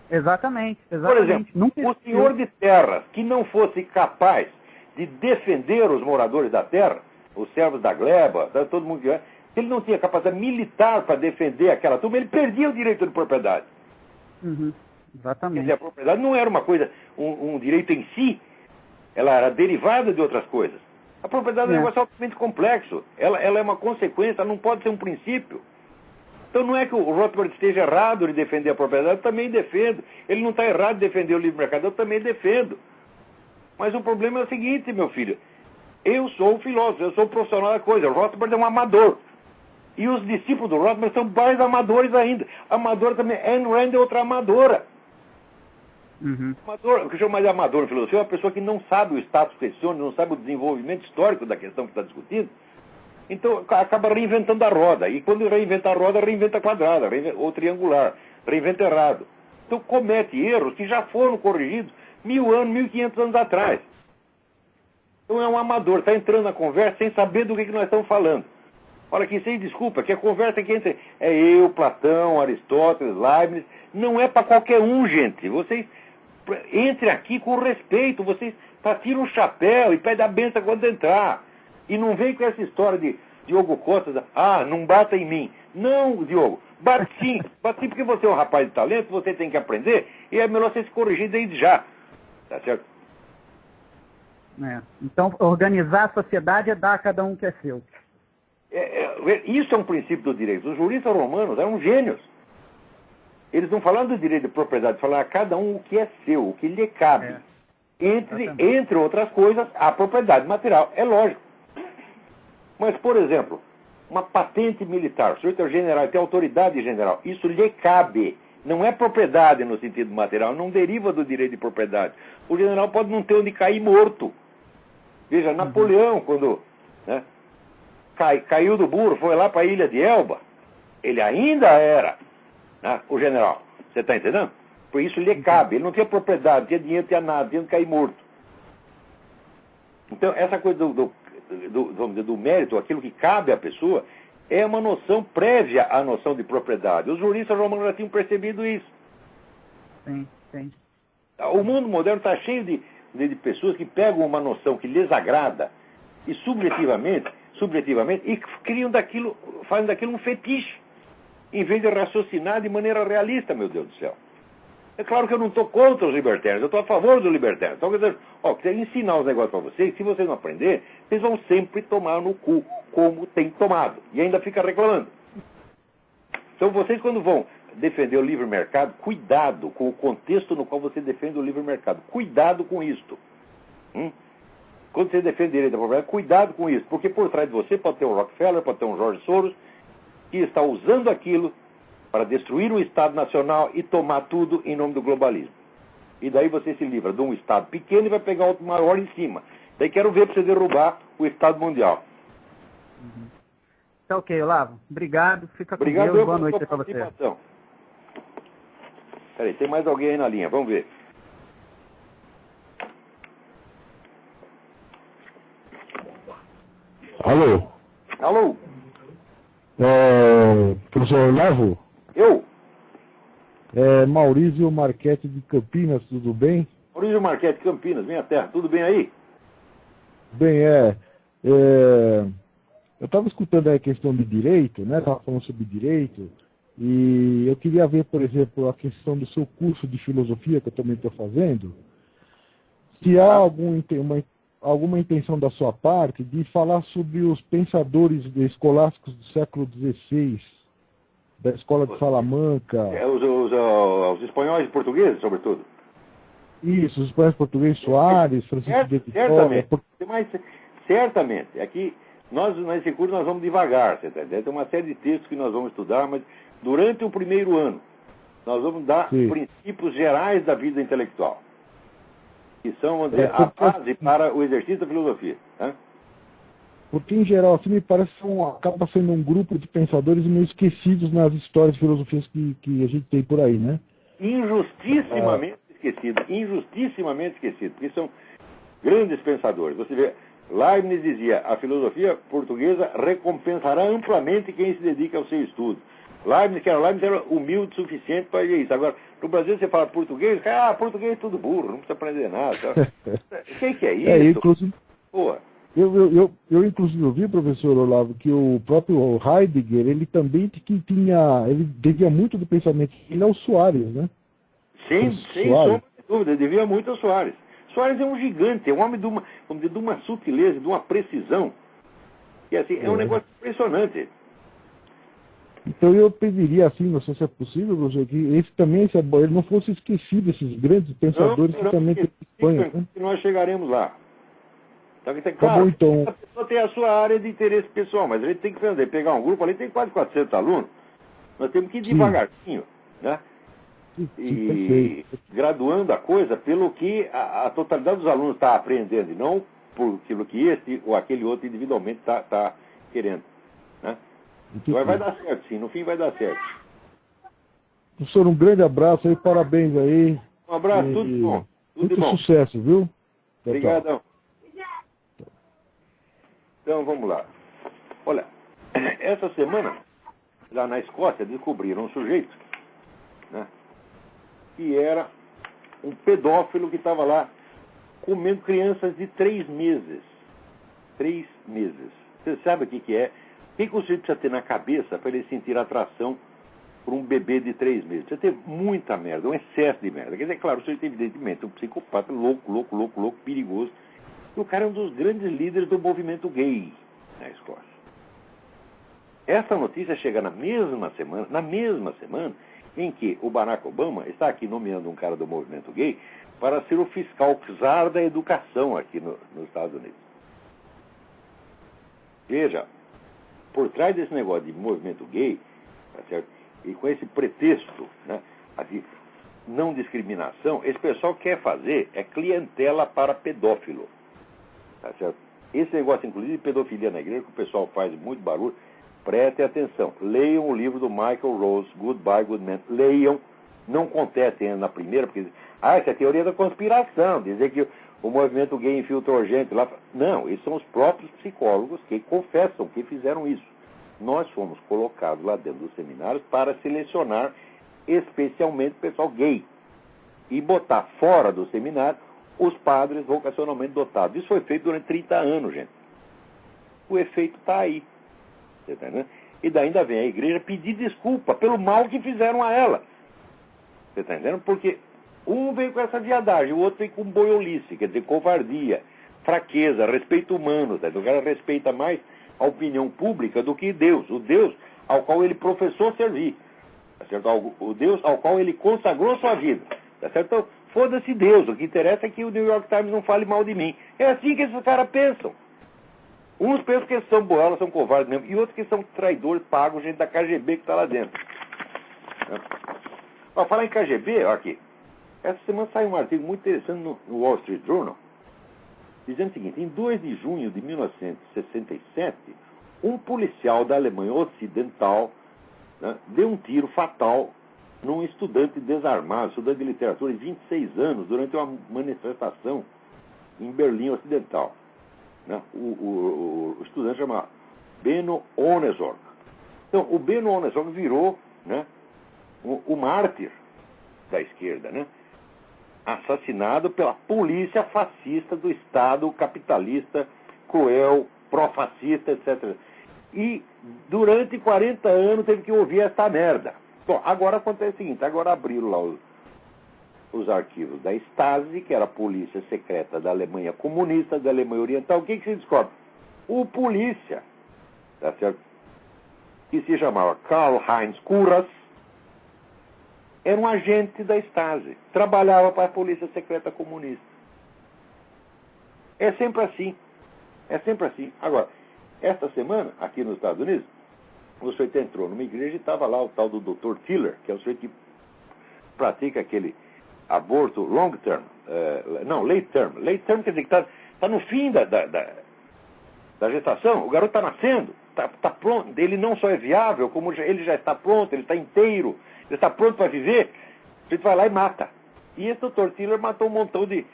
Exatamente. Por exemplo, o senhor de terras que não fosse capaz de defender os moradores da terra, os servos da gleba, todo mundo que... Se ele não tinha capacidade militar para defender aquela turma, ele perdia o direito de propriedade. Exatamente. Quer dizer, a propriedade não era uma coisa, um direito em si, ela era derivada de outras coisas. A propriedade é um negócio altamente complexo. Ela é uma consequência, ela não pode ser um princípio. Então não é que o Rothbard esteja errado de defender a propriedade, eu também defendo. Ele não está errado de defender o livre mercado, eu também defendo. Mas o problema é o seguinte, meu filho. Eu sou um filósofo, eu sou um profissional da coisa. O Rothbard é um amador. E os discípulos do Rothbard são mais amadores ainda. Amadora também. Ayn Rand é outra amadora. Amador, o que eu chamo mais de amador em filosofia é uma pessoa que não sabe o status questione, não sabe o desenvolvimento histórico da questão que está discutindo. Então acaba reinventando a roda. E quando reinventa a roda, reinventa a quadrada, ou triangular. Reinventa errado. Então comete erros que já foram corrigidos 1000 anos, 1500 anos atrás. Então é um amador, está entrando na conversa sem saber do que nós estamos falando. Olha aqui, sem desculpa, que a conversa aqui é eu, Platão, Aristóteles, Leibniz. Não é para qualquer um, gente. Vocês entrem aqui com respeito. Vocês tiram o chapéu e pedem a benção quando entrar. E não vem com essa história de Diogo Costa, não bata em mim. Não, Diogo, bate sim. Bate sim porque você é um rapaz de talento, você tem que aprender. E é melhor você se corrigir desde já. Tá certo? Então, organizar a sociedade é dar a cada um o que é seu. Isso é um princípio do direito. Os juristas romanos eram gênios. Eles não falaram do direito de propriedade, falaram a cada um o que é seu, o que lhe cabe. Entre outras coisas, a propriedade material. É lógico. Mas, por exemplo, uma patente militar, o senhor é general, tem autoridade general, isso lhe cabe. Não é propriedade no sentido material, não deriva do direito de propriedade. O general pode não ter onde cair morto. Veja, Napoleão, quando caiu do burro, foi lá para a ilha de Elba, ele ainda era o general. Você está entendendo? Por isso lhe cabe. Ele não tinha propriedade, não tinha dinheiro, não tinha nada, tinha que cair morto. Então, essa coisa vamos dizer, do mérito, aquilo que cabe à pessoa, é uma noção prévia à noção de propriedade. Os juristas romanos já tinham percebido isso. Sim. O mundo moderno está cheio de pessoas que pegam uma noção que lhes agrada e subjetivamente, e criam daquilo, fazem daquilo um fetiche, em vez de raciocinar de maneira realista, meu Deus do céu. É claro que eu não estou contra os libertários, eu estou a favor dos libertários. Então, quer dizer, quero ensinar os negócios para vocês, se vocês não aprender, vocês vão sempre tomar no cu, como tem tomado, e ainda fica reclamando. Então, vocês quando vão defender o livre mercado, cuidado com o contexto no qual você defende o livre mercado. Cuidado com isto. Quando você defende o direito da propriedade, cuidado com isso, porque por trás de você pode ter um Rockefeller, pode ter um George Soros, que está usando aquilo para destruir um Estado nacional e tomar tudo em nome do globalismo. E daí você se livra de um Estado pequeno e vai pegar outro maior em cima. Daí quero ver para você derrubar o Estado mundial. Tá ok, Olavo. Obrigado. Fica com Deus. Boa noite para você. Peraí, tem mais alguém aí na linha, vamos ver. Alô? Alô? Professor Olavo? Eu? Maurício Marchetti de Campinas, tudo bem? Maurício Marchetti, Campinas, minha terra, tudo bem aí? Bem, eu estava escutando aí a questão de direito, né? Estava falando sobre direito, e eu queria ver, por exemplo, a questão do seu curso de filosofia, que eu também estou fazendo, se há alguma intenção da sua parte de falar sobre os pensadores escolásticos do século XVI, da escola de Salamanca. Os espanhóis e portugueses, sobretudo. Isso, os espanhóis portugueses, Soares, Francisco de Vitória. Certamente. Aqui, nesse curso, nós vamos devagar, você tá entendendo? Tem uma série de textos que nós vamos estudar, mas durante o primeiro ano, nós vamos dar princípios gerais da vida intelectual, que são, vamos dizer, a base para o exercício da filosofia. Né? Porque, em geral, assim, me parece que acaba sendo um grupo de pensadores meio esquecidos nas histórias de filosofias que a gente tem por aí, né? Injustissimamente esquecido, porque são grandes pensadores. Você vê, Leibniz dizia, a filosofia portuguesa recompensará amplamente quem se dedica ao seu estudo. Leibniz era humilde o suficiente para ver isso. Agora, no Brasil você fala português, português é tudo burro, não precisa aprender nada. O que é isso? Inclusive, eu inclusive ouvi, professor Olavo, que o próprio Heidegger, ele também ele devia muito do pensamento dele ao Soares, né? Sem sombra de dúvida, ele devia muito ao Soares. Soares é um gigante, é um homem de uma sutileza, de uma precisão, que assim, é um negócio impressionante. Então eu pediria, assim, não sei se é possível, professor, que ele não fosse esquecido, esses grandes pensadores que também tem Espanha. Né? Nós chegaremos lá. Claro, tá bom, então. A pessoa tem a sua área de interesse pessoal, mas a gente tem que fazer, pegar um grupo ali, tem quase 400 alunos, nós temos que ir devagarzinho, né? E graduando a coisa pelo que a totalidade dos alunos está aprendendo, e não por aquilo que esse ou aquele outro individualmente está querendo. Né? Então vai dar certo, sim, no fim vai dar certo. Professor, um grande abraço aí, parabéns aí. Um abraço, tudo de bom. Muito sucesso, viu? Obrigadão. Então vamos lá. Olha, essa semana, lá na Escócia, descobriram um sujeito, né, que era um pedófilo que estava lá comendo crianças de 3 meses. 3 meses. Você sabe o que é? O que o sujeito precisa ter na cabeça para ele sentir atração por um bebê de 3 meses? Precisa ter muita merda, um excesso de merda. Quer dizer, claro, o sujeito evidentemente um psicopata louco, perigoso. E o cara é um dos grandes líderes do movimento gay na Escócia. Essa notícia chega na mesma semana em que o Barack Obama está aqui nomeando um cara do movimento gay para ser o fiscal czar da educação aqui nos Estados Unidos. Veja, por trás desse negócio de movimento gay, tá certo? E com esse pretexto, né, de não discriminação, esse pessoal quer fazer clientela para pedófilo. Tá certo? Esse negócio, inclusive, de pedofilia na igreja, que o pessoal faz muito barulho, prestem atenção. Leiam o livro do Michael Rose, Goodbye, Good Man. Leiam, não contestem na primeira, porque essa é a teoria da conspiração, dizer que o movimento gay infiltrou gente lá. Não, esses são os próprios psicólogos que confessam que fizeram isso. Nós fomos colocados lá dentro dos seminários para selecionar especialmente o pessoal gay e botar fora do seminário os padres vocacionalmente dotados. Isso foi feito durante 30 anos, gente. O efeito está aí. Você tá entendendo? E daí ainda vem a igreja pedir desculpa pelo mal que fizeram a ela. Você está entendendo? Porque um veio com essa viadagem, o outro veio com boiolice, quer dizer, covardia, fraqueza, respeito humano. Tá? O cara respeita mais a opinião pública do que Deus. O Deus ao qual ele professou servir. Tá certo? O Deus ao qual ele consagrou sua vida. Tá certo? Então, foda-se Deus. O que interessa é que o New York Times não fale mal de mim. É assim que esses caras pensam. Uns pensam que eles são boelas, são covardes mesmo, e outros que são traidores pagos, gente da KGB que está lá dentro. Ó, falar em KGB, ó, aqui. Essa semana saiu um artigo muito interessante no Wall Street Journal, dizendo o seguinte: em 2 de junho de 1967, um policial da Alemanha Ocidental, né, deu um tiro fatal num estudante desarmado, estudante de literatura de 26 anos, durante uma manifestação em Berlim Ocidental. Né? O estudante chama Benno Ohnesorg. Então, o Benno Ohnesorg virou, né, o mártir da esquerda, né? Assassinado pela polícia fascista do Estado capitalista, cruel, pró-fascista, etc. E durante 40 anos teve que ouvir essa merda. Bom, agora acontece o seguinte, agora abriram lá os arquivos da Stasi, que era a polícia secreta da Alemanha comunista, da Alemanha Oriental. O que se descobre? O polícia, tá certo? Que se chamava Karl-Heinz Kurras, era um agente da Stasi, trabalhava para a polícia secreta comunista. É sempre assim. É sempre assim. Agora, esta semana, aqui nos Estados Unidos, o sujeito entrou numa igreja e estava lá o tal do Dr. Tiller, que é o sujeito que pratica aquele aborto long term, late term. Late term quer dizer que está no fim da gestação, o garoto está nascendo, está pronto, ele não só é viável, como ele já está pronto, ele está inteiro, ele está pronto para viver, a gente vai lá e mata. E esse Dr. Tiller matou um montão de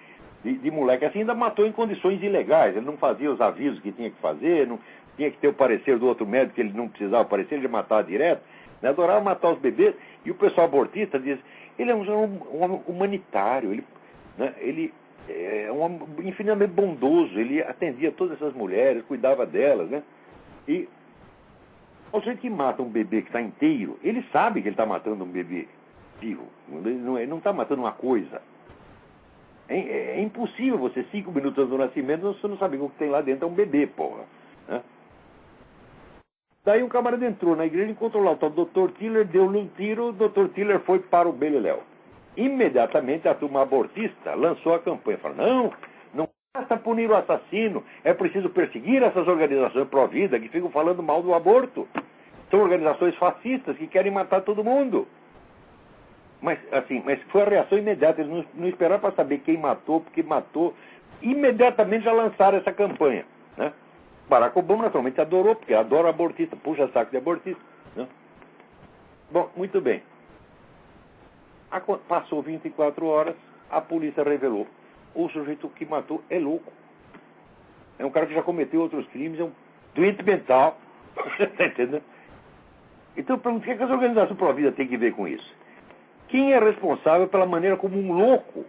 moleque assim, ainda matou em condições ilegais, ele não fazia os avisos que tinha que fazer, não tinha que ter o parecer do outro médico que ele não precisava aparecer, ele matava direto, né? Adorava matar os bebês, e o pessoal abortista diz, ele é um homem humanitário, ele é um homem infinitamente bondoso, ele atendia todas essas mulheres, cuidava delas, né? E o sujeito que mata um bebê que está inteiro, ele sabe que ele está matando um bebê vivo, ele não está matando uma coisa. É impossível você, 5 minutos antes do nascimento, você não sabe o que tem lá dentro, é um bebê, porra. Né? Daí um camarada entrou na igreja, encontrou lá o tal Dr. Tiller, deu-lhe um tiro, o Dr. Tiller foi para o Beleléu. Imediatamente a turma abortista lançou a campanha, falou, não basta punir o assassino, é preciso perseguir essas organizações pró-vida que ficam falando mal do aborto. São organizações fascistas que querem matar todo mundo. Mas foi a reação imediata, eles não esperaram para saber quem matou, porque matou. Imediatamente já lançaram essa campanha. Né? Barack Obama naturalmente adorou, porque adora abortista, puxa saco de abortista. Né? Bom, muito bem. Passou 24 horas, a polícia revelou. O sujeito que matou é louco. É um cara que já cometeu outros crimes, é um doente mental. Está entendendo? Então eu pergunto, o que as organizações pró-vida têm que ver com isso? Quem é responsável pela maneira como um louco,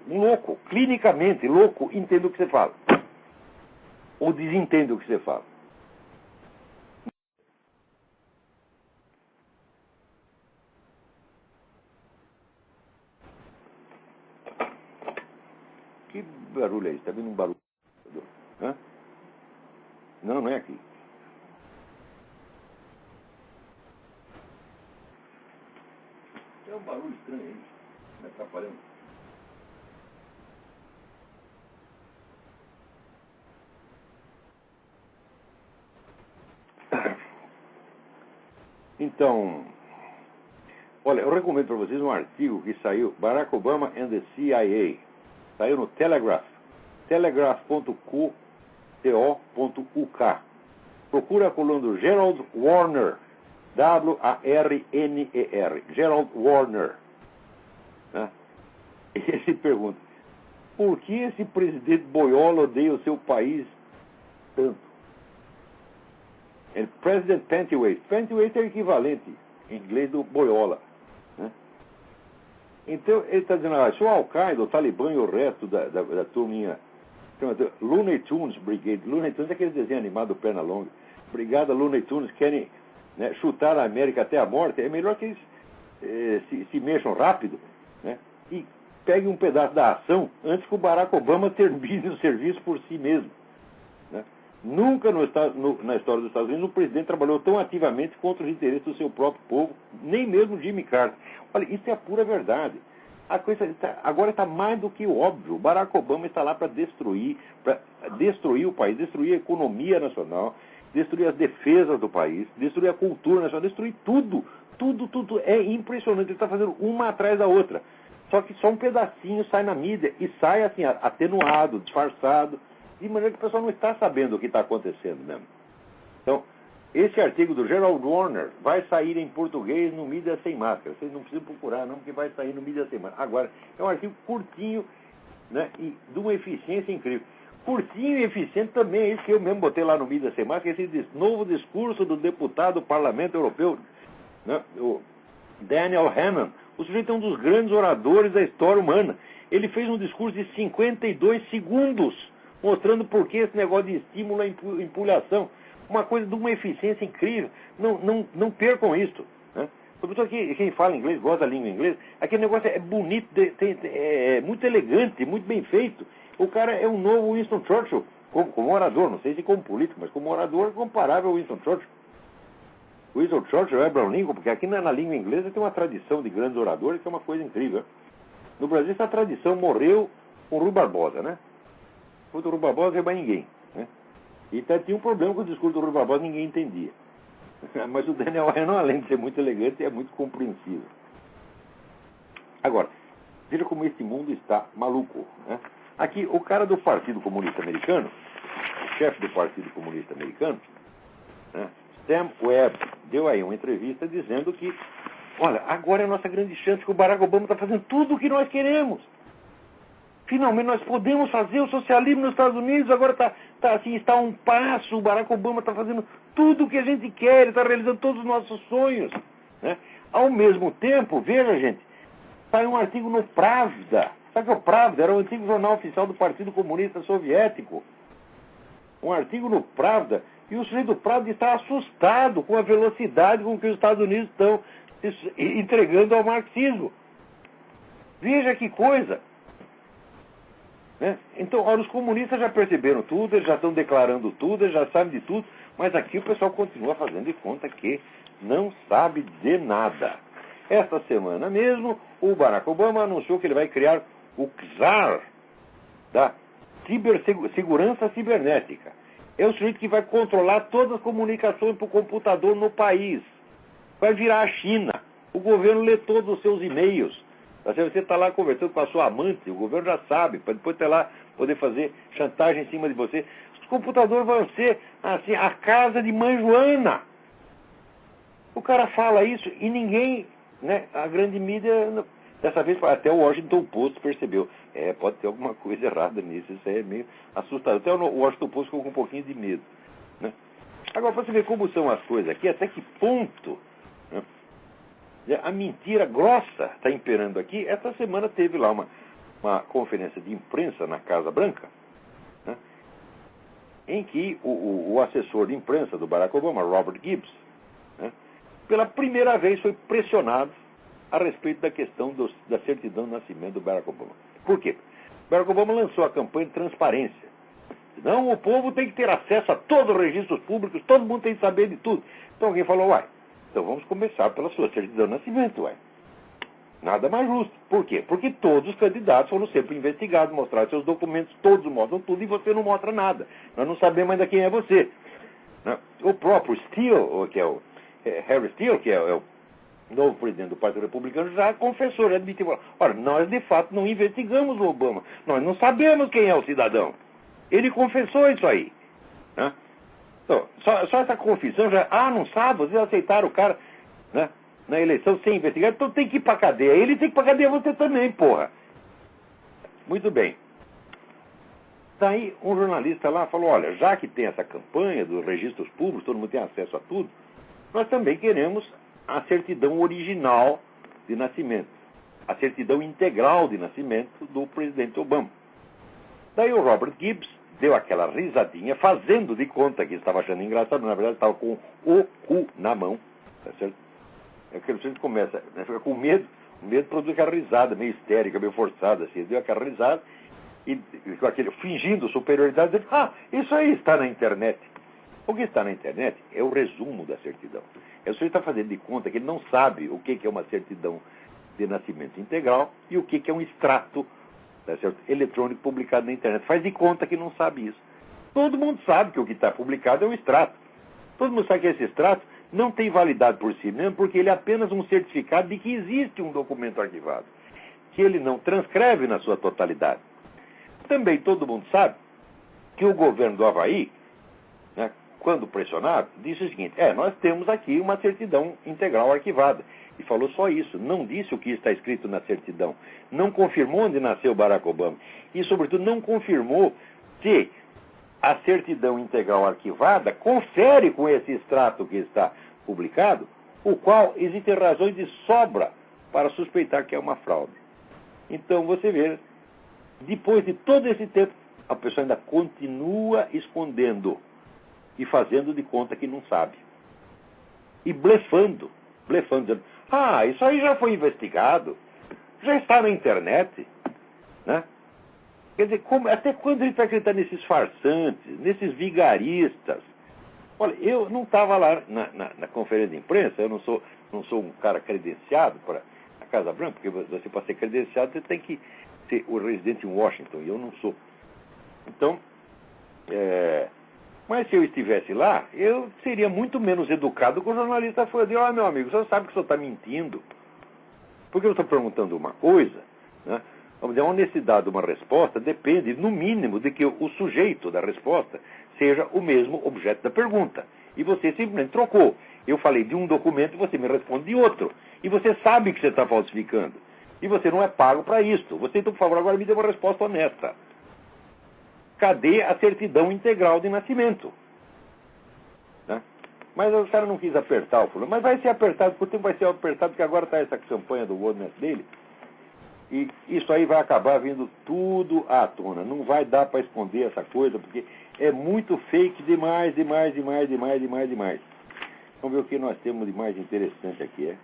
clinicamente louco, entende o que você fala? Ou desentende o que você fala? Que barulho é esse? Está vindo um barulho? Hã? Não, não é aqui. É um barulho estranho aí, me atrapalhando. Então, olha, eu recomendo para vocês um artigo que saiu, Barack Obama and the CIA, saiu no Telegraph, telegraph.co.uk. Procura a coluna do Gerald Warner, W-A-R-N-E-R, Gerald Warner. Né? Ele se pergunta, por que esse presidente boiola odeia o seu país tanto? President Pentwaite. Pentwaite é o equivalente em inglês do boiola. Né? Então, ele está dizendo, se o Al-Qaeda, o Talibã e o resto da turminha, chama Looney Tunes Brigade, Looney Tunes é aquele desenho animado do perna longa, Brigada Looney Tunes, querem, né, chutar a América até a morte, é melhor que eles se mexam rápido, né, e peguem um pedaço da ação antes que o Barack Obama termine o serviço por si mesmo. Né? Nunca na história dos Estados Unidos um presidente trabalhou tão ativamente contra os interesses do seu próprio povo, nem mesmo Jimmy Carter. Olha, isso é a pura verdade. A coisa agora está mais do que óbvio. O Barack Obama está lá para destruir o país, destruir a economia nacional, destruir as defesas do país, destruir a cultura nacional, destruir tudo. Tudo. É impressionante. Ele está fazendo uma atrás da outra. Só que só um pedacinho sai na mídia e sai assim, atenuado, disfarçado, de maneira que o pessoal não está sabendo o que está acontecendo mesmo. Então, Esse artigo do Gerald Warner vai sair em português no Mídia Sem Máscara. Vocês não precisam procurar, não, porque vai sair no Mídia Sem Máscara. Agora, é um artigo curtinho, né, e de uma eficiência incrível. Curtinho e eficiente também é isso que eu mesmo botei lá no Mídia Sem Máscara, esse novo discurso do deputado do Parlamento Europeu, né, o Daniel Hannan. O sujeito é um dos grandes oradores da história humana. Ele fez um discurso de 52 segundos, mostrando por que esse negócio de estímulo à empulhação. Uma coisa de uma eficiência incrível. Não percam isso. Né? Sobretudo quem fala inglês, gosta da língua inglesa, aquele negócio é bonito, é muito elegante, muito bem feito. O cara é um novo Winston Churchill, como orador, não sei se como político, mas como orador comparável ao Winston Churchill. Winston Churchill é Abraham Lincoln, porque aqui na língua inglesa tem uma tradição de grandes oradores que é uma coisa incrível. No Brasil essa tradição morreu com o Rui Barbosa, né? O Rui Barbosa não é mais ninguém. Né? E até tinha um problema com o discurso do Rui Barbosa, ninguém entendia. Mas o Daniel Hannan, além de ser muito elegante, é muito compreensível. Agora, veja como esse mundo está maluco. Né? Aqui, o cara do Partido Comunista Americano, o chefe do Partido Comunista Americano, né, Sam Webb, deu aí uma entrevista dizendo que, olha, agora é a nossa grande chance que o Barack Obama está fazendo tudo o que nós queremos. Finalmente nós podemos fazer o socialismo nos Estados Unidos, agora está a um passo, o Barack Obama está fazendo tudo o que a gente quer, ele está realizando todos os nossos sonhos. Né? Ao mesmo tempo, veja, gente, saiu um artigo no Pravda. Sabe o que é o Pravda? Era o antigo jornal oficial do Partido Comunista Soviético. Um artigo no Pravda, e o sujeito do Pravda está assustado com a velocidade com que os Estados Unidos estão entregando ao marxismo. Veja que coisa. Né? Então, ora, os comunistas já perceberam tudo, eles já estão declarando tudo, eles já sabem de tudo, mas aqui o pessoal continua fazendo de conta que não sabe de nada. Esta semana mesmo, o Barack Obama anunciou que ele vai criar o czar da segurança cibernética. É o sujeito que vai controlar todas as comunicações por computador no país. Vai virar a China. O governo lê todos os seus e-mails. Você está lá conversando com a sua amante, o governo já sabe, para depois ter lá poder fazer chantagem em cima de você. Os computadores vão ser assim, a casa de mãe Joana. O cara fala isso e ninguém, né, a grande mídia, dessa vez até o Washington Post percebeu. Pode ter alguma coisa errada nisso, isso é meio assustador. Até o Washington Post ficou com um pouquinho de medo. Né? Agora, para você ver como são as coisas aqui, até que ponto... Né, a mentira grossa está imperando aqui. Esta semana teve lá uma conferência de imprensa na Casa Branca, né, em que o assessor de imprensa do Barack Obama, Robert Gibbs, né, pela primeira vez foi pressionado a respeito da questão da certidão de nascimento do Barack Obama. Por quê? Barack Obama lançou a campanha de transparência. Não, o povo tem que ter acesso a todos os registros públicos, todo mundo tem que saber de tudo. Então alguém falou, uai, então vamos começar pela sua certidão de nascimento, ué. Nada mais justo. Por quê? Porque todos os candidatos foram sempre investigados, mostraram seus documentos, todos mostram tudo e você não mostra nada. Nós não sabemos ainda quem é você. Né? O próprio Steele, que é o Harry Steele, que é o novo presidente do Partido Republicano, já confessou, já admitiu. Ora, nós de fato não investigamos o Obama. Nós não sabemos quem é o cidadão. Ele confessou isso aí. Né? Então, só essa confissão já... não sabe, vocês aceitaram o cara, né, na eleição sem investigar, então tem que ir pra cadeia. Ele tem que ir pra cadeia, você também, porra. Muito bem. Daí um jornalista lá falou, olha, já que tem essa campanha dos registros públicos, todo mundo tem acesso a tudo, nós também queremos a certidão original de nascimento, a certidão integral de nascimento do presidente Obama. Daí o Robert Gibbs deu aquela risadinha, fazendo de conta que estava achando engraçado, na verdade estava com o cu na mão, tá certo? É que você começa, né, fica com medo, o medo produz aquela risada meio histérica, meio forçada, assim, deu aquela risada, e com aquele, fingindo superioridade, dizendo, isso aí está na internet. O que está na internet é o resumo da certidão. É o sujeito está fazendo de conta que ele não sabe o que é uma certidão de nascimento integral e o que é um extrato, tá certo, eletrônico publicado na internet. Faz de conta que não sabe isso. Todo mundo sabe que o que está publicado é um extrato. Todo mundo sabe que esse extrato não tem validade por si mesmo, porque ele é apenas um certificado de que existe um documento arquivado, que ele não transcreve na sua totalidade. Também todo mundo sabe que o governo do Havaí, né, quando pressionado, disse o seguinte: nós temos aqui uma certidão integral arquivada. E falou só isso, não disse o que está escrito na certidão. Não confirmou onde nasceu Barack Obama. E, sobretudo, não confirmou se a certidão integral arquivada confere com esse extrato que está publicado, o qual existem razões de sobra para suspeitar que é uma fraude. Então, você vê, depois de todo esse tempo, a pessoa ainda continua escondendo e fazendo de conta que não sabe. E blefando, dizendo: isso aí já foi investigado, já está na internet, né? Quer dizer, até quando a gente vai acreditar nesses farsantes, nesses vigaristas? Olha, eu não estava lá na conferência de imprensa, eu não sou um cara credenciado para a Casa Branca, porque você, para ser credenciado, você tem que ser o residente em Washington, e eu não sou. Então, mas se eu estivesse lá, eu seria muito menos educado que o jornalista foi. Eu digo: meu amigo, você sabe que o senhor está mentindo. Porque eu estou perguntando uma coisa, né? Vamos dizer, a honestidade de uma resposta depende, no mínimo, de que o sujeito da resposta seja o mesmo objeto da pergunta. E você simplesmente trocou. Eu falei de um documento e você me responde de outro. E você sabe que você está falsificando. E você não é pago para isso. Você, então, por favor, agora me dê uma resposta honesta. Cadê a certidão integral de nascimento? Né? Mas o cara não quis apertar o fulano. Mas vai ser apertado, por tempo vai ser apertado, porque agora está essa campanha do Wordnet dele. E isso aí vai acabar vindo tudo à tona. Não vai dar para esconder essa coisa, porque é muito fake demais. Vamos ver o que nós temos de mais interessante aqui.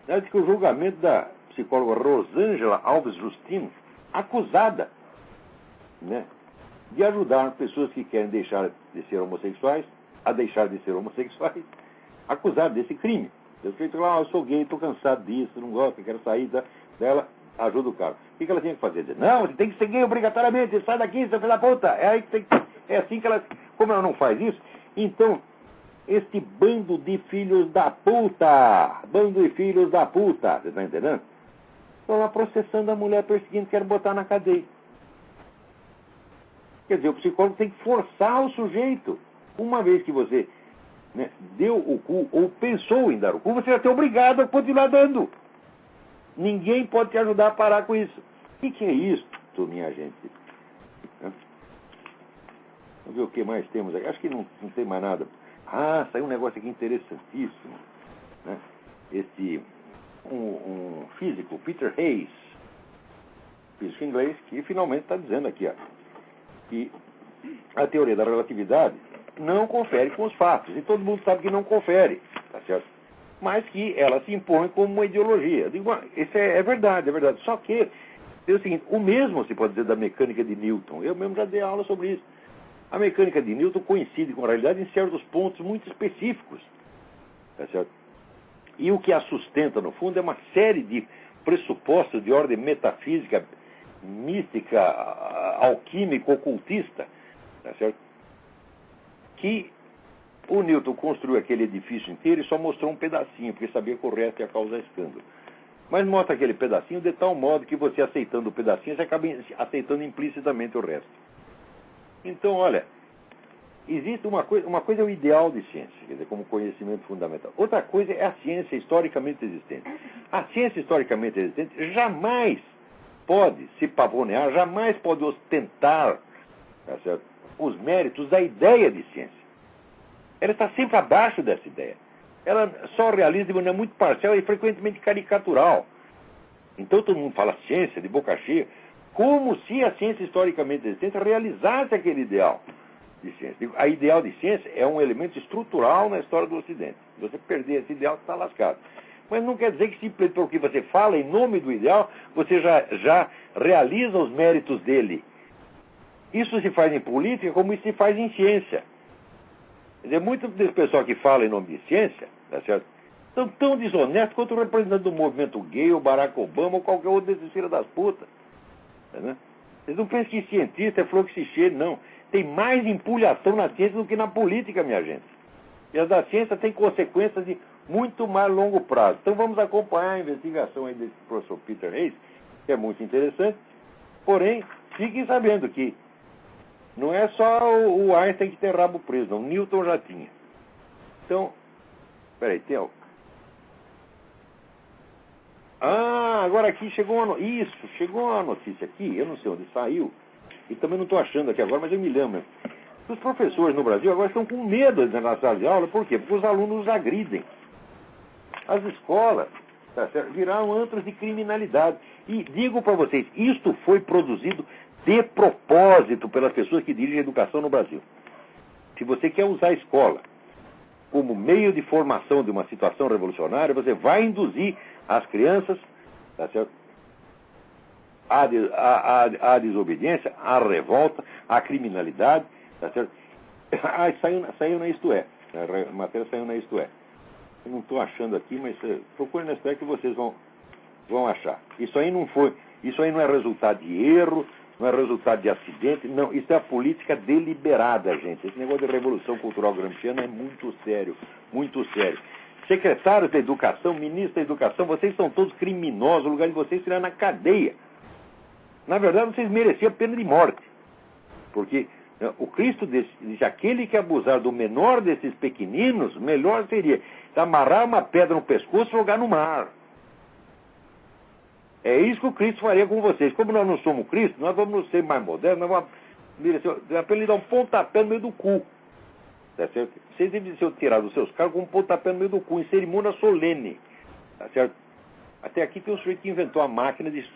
Diz que o julgamento da psicóloga Rosângela Alves Justino, acusada, né, de ajudar pessoas que querem deixar de ser homossexuais a deixar de ser homossexuais, acusada desse crime. Eu falei: eu sou gay, estou cansado disso, não gosto, quero sair dela, ajuda o cara. O que ela tinha que fazer? Dizer: não, você tem que ser gay obrigatoriamente, sai daqui, seu filho da puta. É assim que ela... Como ela não faz isso, então, este bando de filhos da puta, você está entendendo? Estão lá processando a mulher, perseguindo, querem botar na cadeia. Quer dizer, o psicólogo tem que forçar o sujeito. Uma vez que você, né, deu o cu, ou pensou em dar o cu, você vai ser obrigado a continuar dando. Ninguém pode te ajudar a parar com isso. O que é isso, minha gente? Vamos ver o que mais temos aqui. Acho que não tem mais nada. Saiu um negócio aqui interessantíssimo, né? Um físico, Peter Hayes, físico inglês, que finalmente está dizendo aqui, que a teoria da relatividade não confere com os fatos. E todo mundo sabe que não confere, tá certo? Mas que ela se impõe como uma ideologia. Eu digo: isso é verdade. Só que é o seguinte: o mesmo se pode dizer da mecânica de Newton. Eu mesmo já dei aula sobre isso. A mecânica de Newton coincide com a realidade em certos pontos muito específicos, tá certo? E o que a sustenta, no fundo, é uma série de pressupostos de ordem metafísica, mística, alquímico, ocultista, tá certo? Que o Newton construiu aquele edifício inteiro e só mostrou um pedacinho, porque sabia que o resto ia causar escândalo. Mas mostra aquele pedacinho de tal modo que você, aceitando o pedacinho, você acaba aceitando implicitamente o resto. Então, olha, existe uma coisa é o ideal de ciência, quer dizer, como conhecimento fundamental. Outra coisa é a ciência historicamente existente. A ciência historicamente existente jamais pode se pavonear, jamais pode ostentar, tá certo, os méritos da ideia de ciência. Ela está sempre abaixo dessa ideia. Ela só realiza de maneira muito parcial e frequentemente caricatural. Então todo mundo fala ciência de boca cheia, como se a ciência historicamente existente realizasse aquele ideal de ciência. A ideal de ciência é um elemento estrutural na história do Ocidente. Se você perder esse ideal, você está lascado. Mas não quer dizer que simplesmente porque você fala em nome do ideal, você já realiza os méritos dele. Isso se faz em política como isso se faz em ciência. Quer dizer, muito desse pessoal que fala em nome de ciência, tá certo, são tão desonestos quanto o representante do movimento gay, o Barack Obama, ou qualquer outro desses filhos das putas. Né? Vocês não pensam que cientista é flor que se cheire, não. Tem mais empulhação na ciência do que na política, minha gente. E a da ciência tem consequências de muito mais longo prazo. Então vamos acompanhar a investigação aí desse professor Peter Hayes, que é muito interessante. Porém, fiquem sabendo que Não é só o Einstein que tem rabo preso, não. O Newton já tinha. Então, peraí, tem algo. Agora aqui chegou uma notícia aqui, eu não sei onde saiu, e também não estou achando aqui agora, mas eu me lembro. Os professores no Brasil agora estão com medo de na sala de aula, por quê? Porque os alunos os agridem. As escolas, tá certo, viraram antros de criminalidade. E digo para vocês, isto foi produzido de propósito pelas pessoas que dirigem a educação no Brasil. Se você quer usar a escola como meio de formação de uma situação revolucionária, você vai induzir as crianças, tá certo, à desobediência, à revolta, à criminalidade, tá certo? Saiu na Isto É. A matéria saiu na Isto É. Eu não estou achando aqui, mas procure na Isto É que vocês vão achar. Isso aí não é resultado de erro, não é resultado de acidente, não, isso é a política deliberada, gente. Esse negócio de revolução cultural gramsciana é muito sério, muito sério. Secretários da Educação, ministros da Educação, vocês são todos criminosos, o lugar de vocês será na cadeia. Na verdade, vocês mereciam pena de morte. Porque o Cristo disse, aquele que abusar do menor desses pequeninos, melhor seria amarrar uma pedra no pescoço e jogar no mar. É isso que o Cristo faria com vocês. Como nós não somos Cristo, nós vamos ser mais modernos, nós vamos merecer, para ele dar um pontapé no meio do cu. Tá certo? Vocês devem ser tirados dos seus cargos com um pontapé no meio do cu, em cerimônia solene. Tá certo? Até aqui tem um sujeito que inventou a máquina de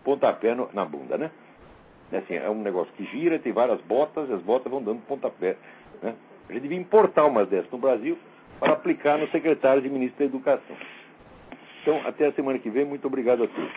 pontapé na bunda, né? Assim, é um negócio que gira, tem várias botas, e as botas vão dando pontapé. Né? A gente devia importar umas dessas no Brasil para aplicar no secretário de ministro da Educação. Então, até a semana que vem. Muito obrigado a todos.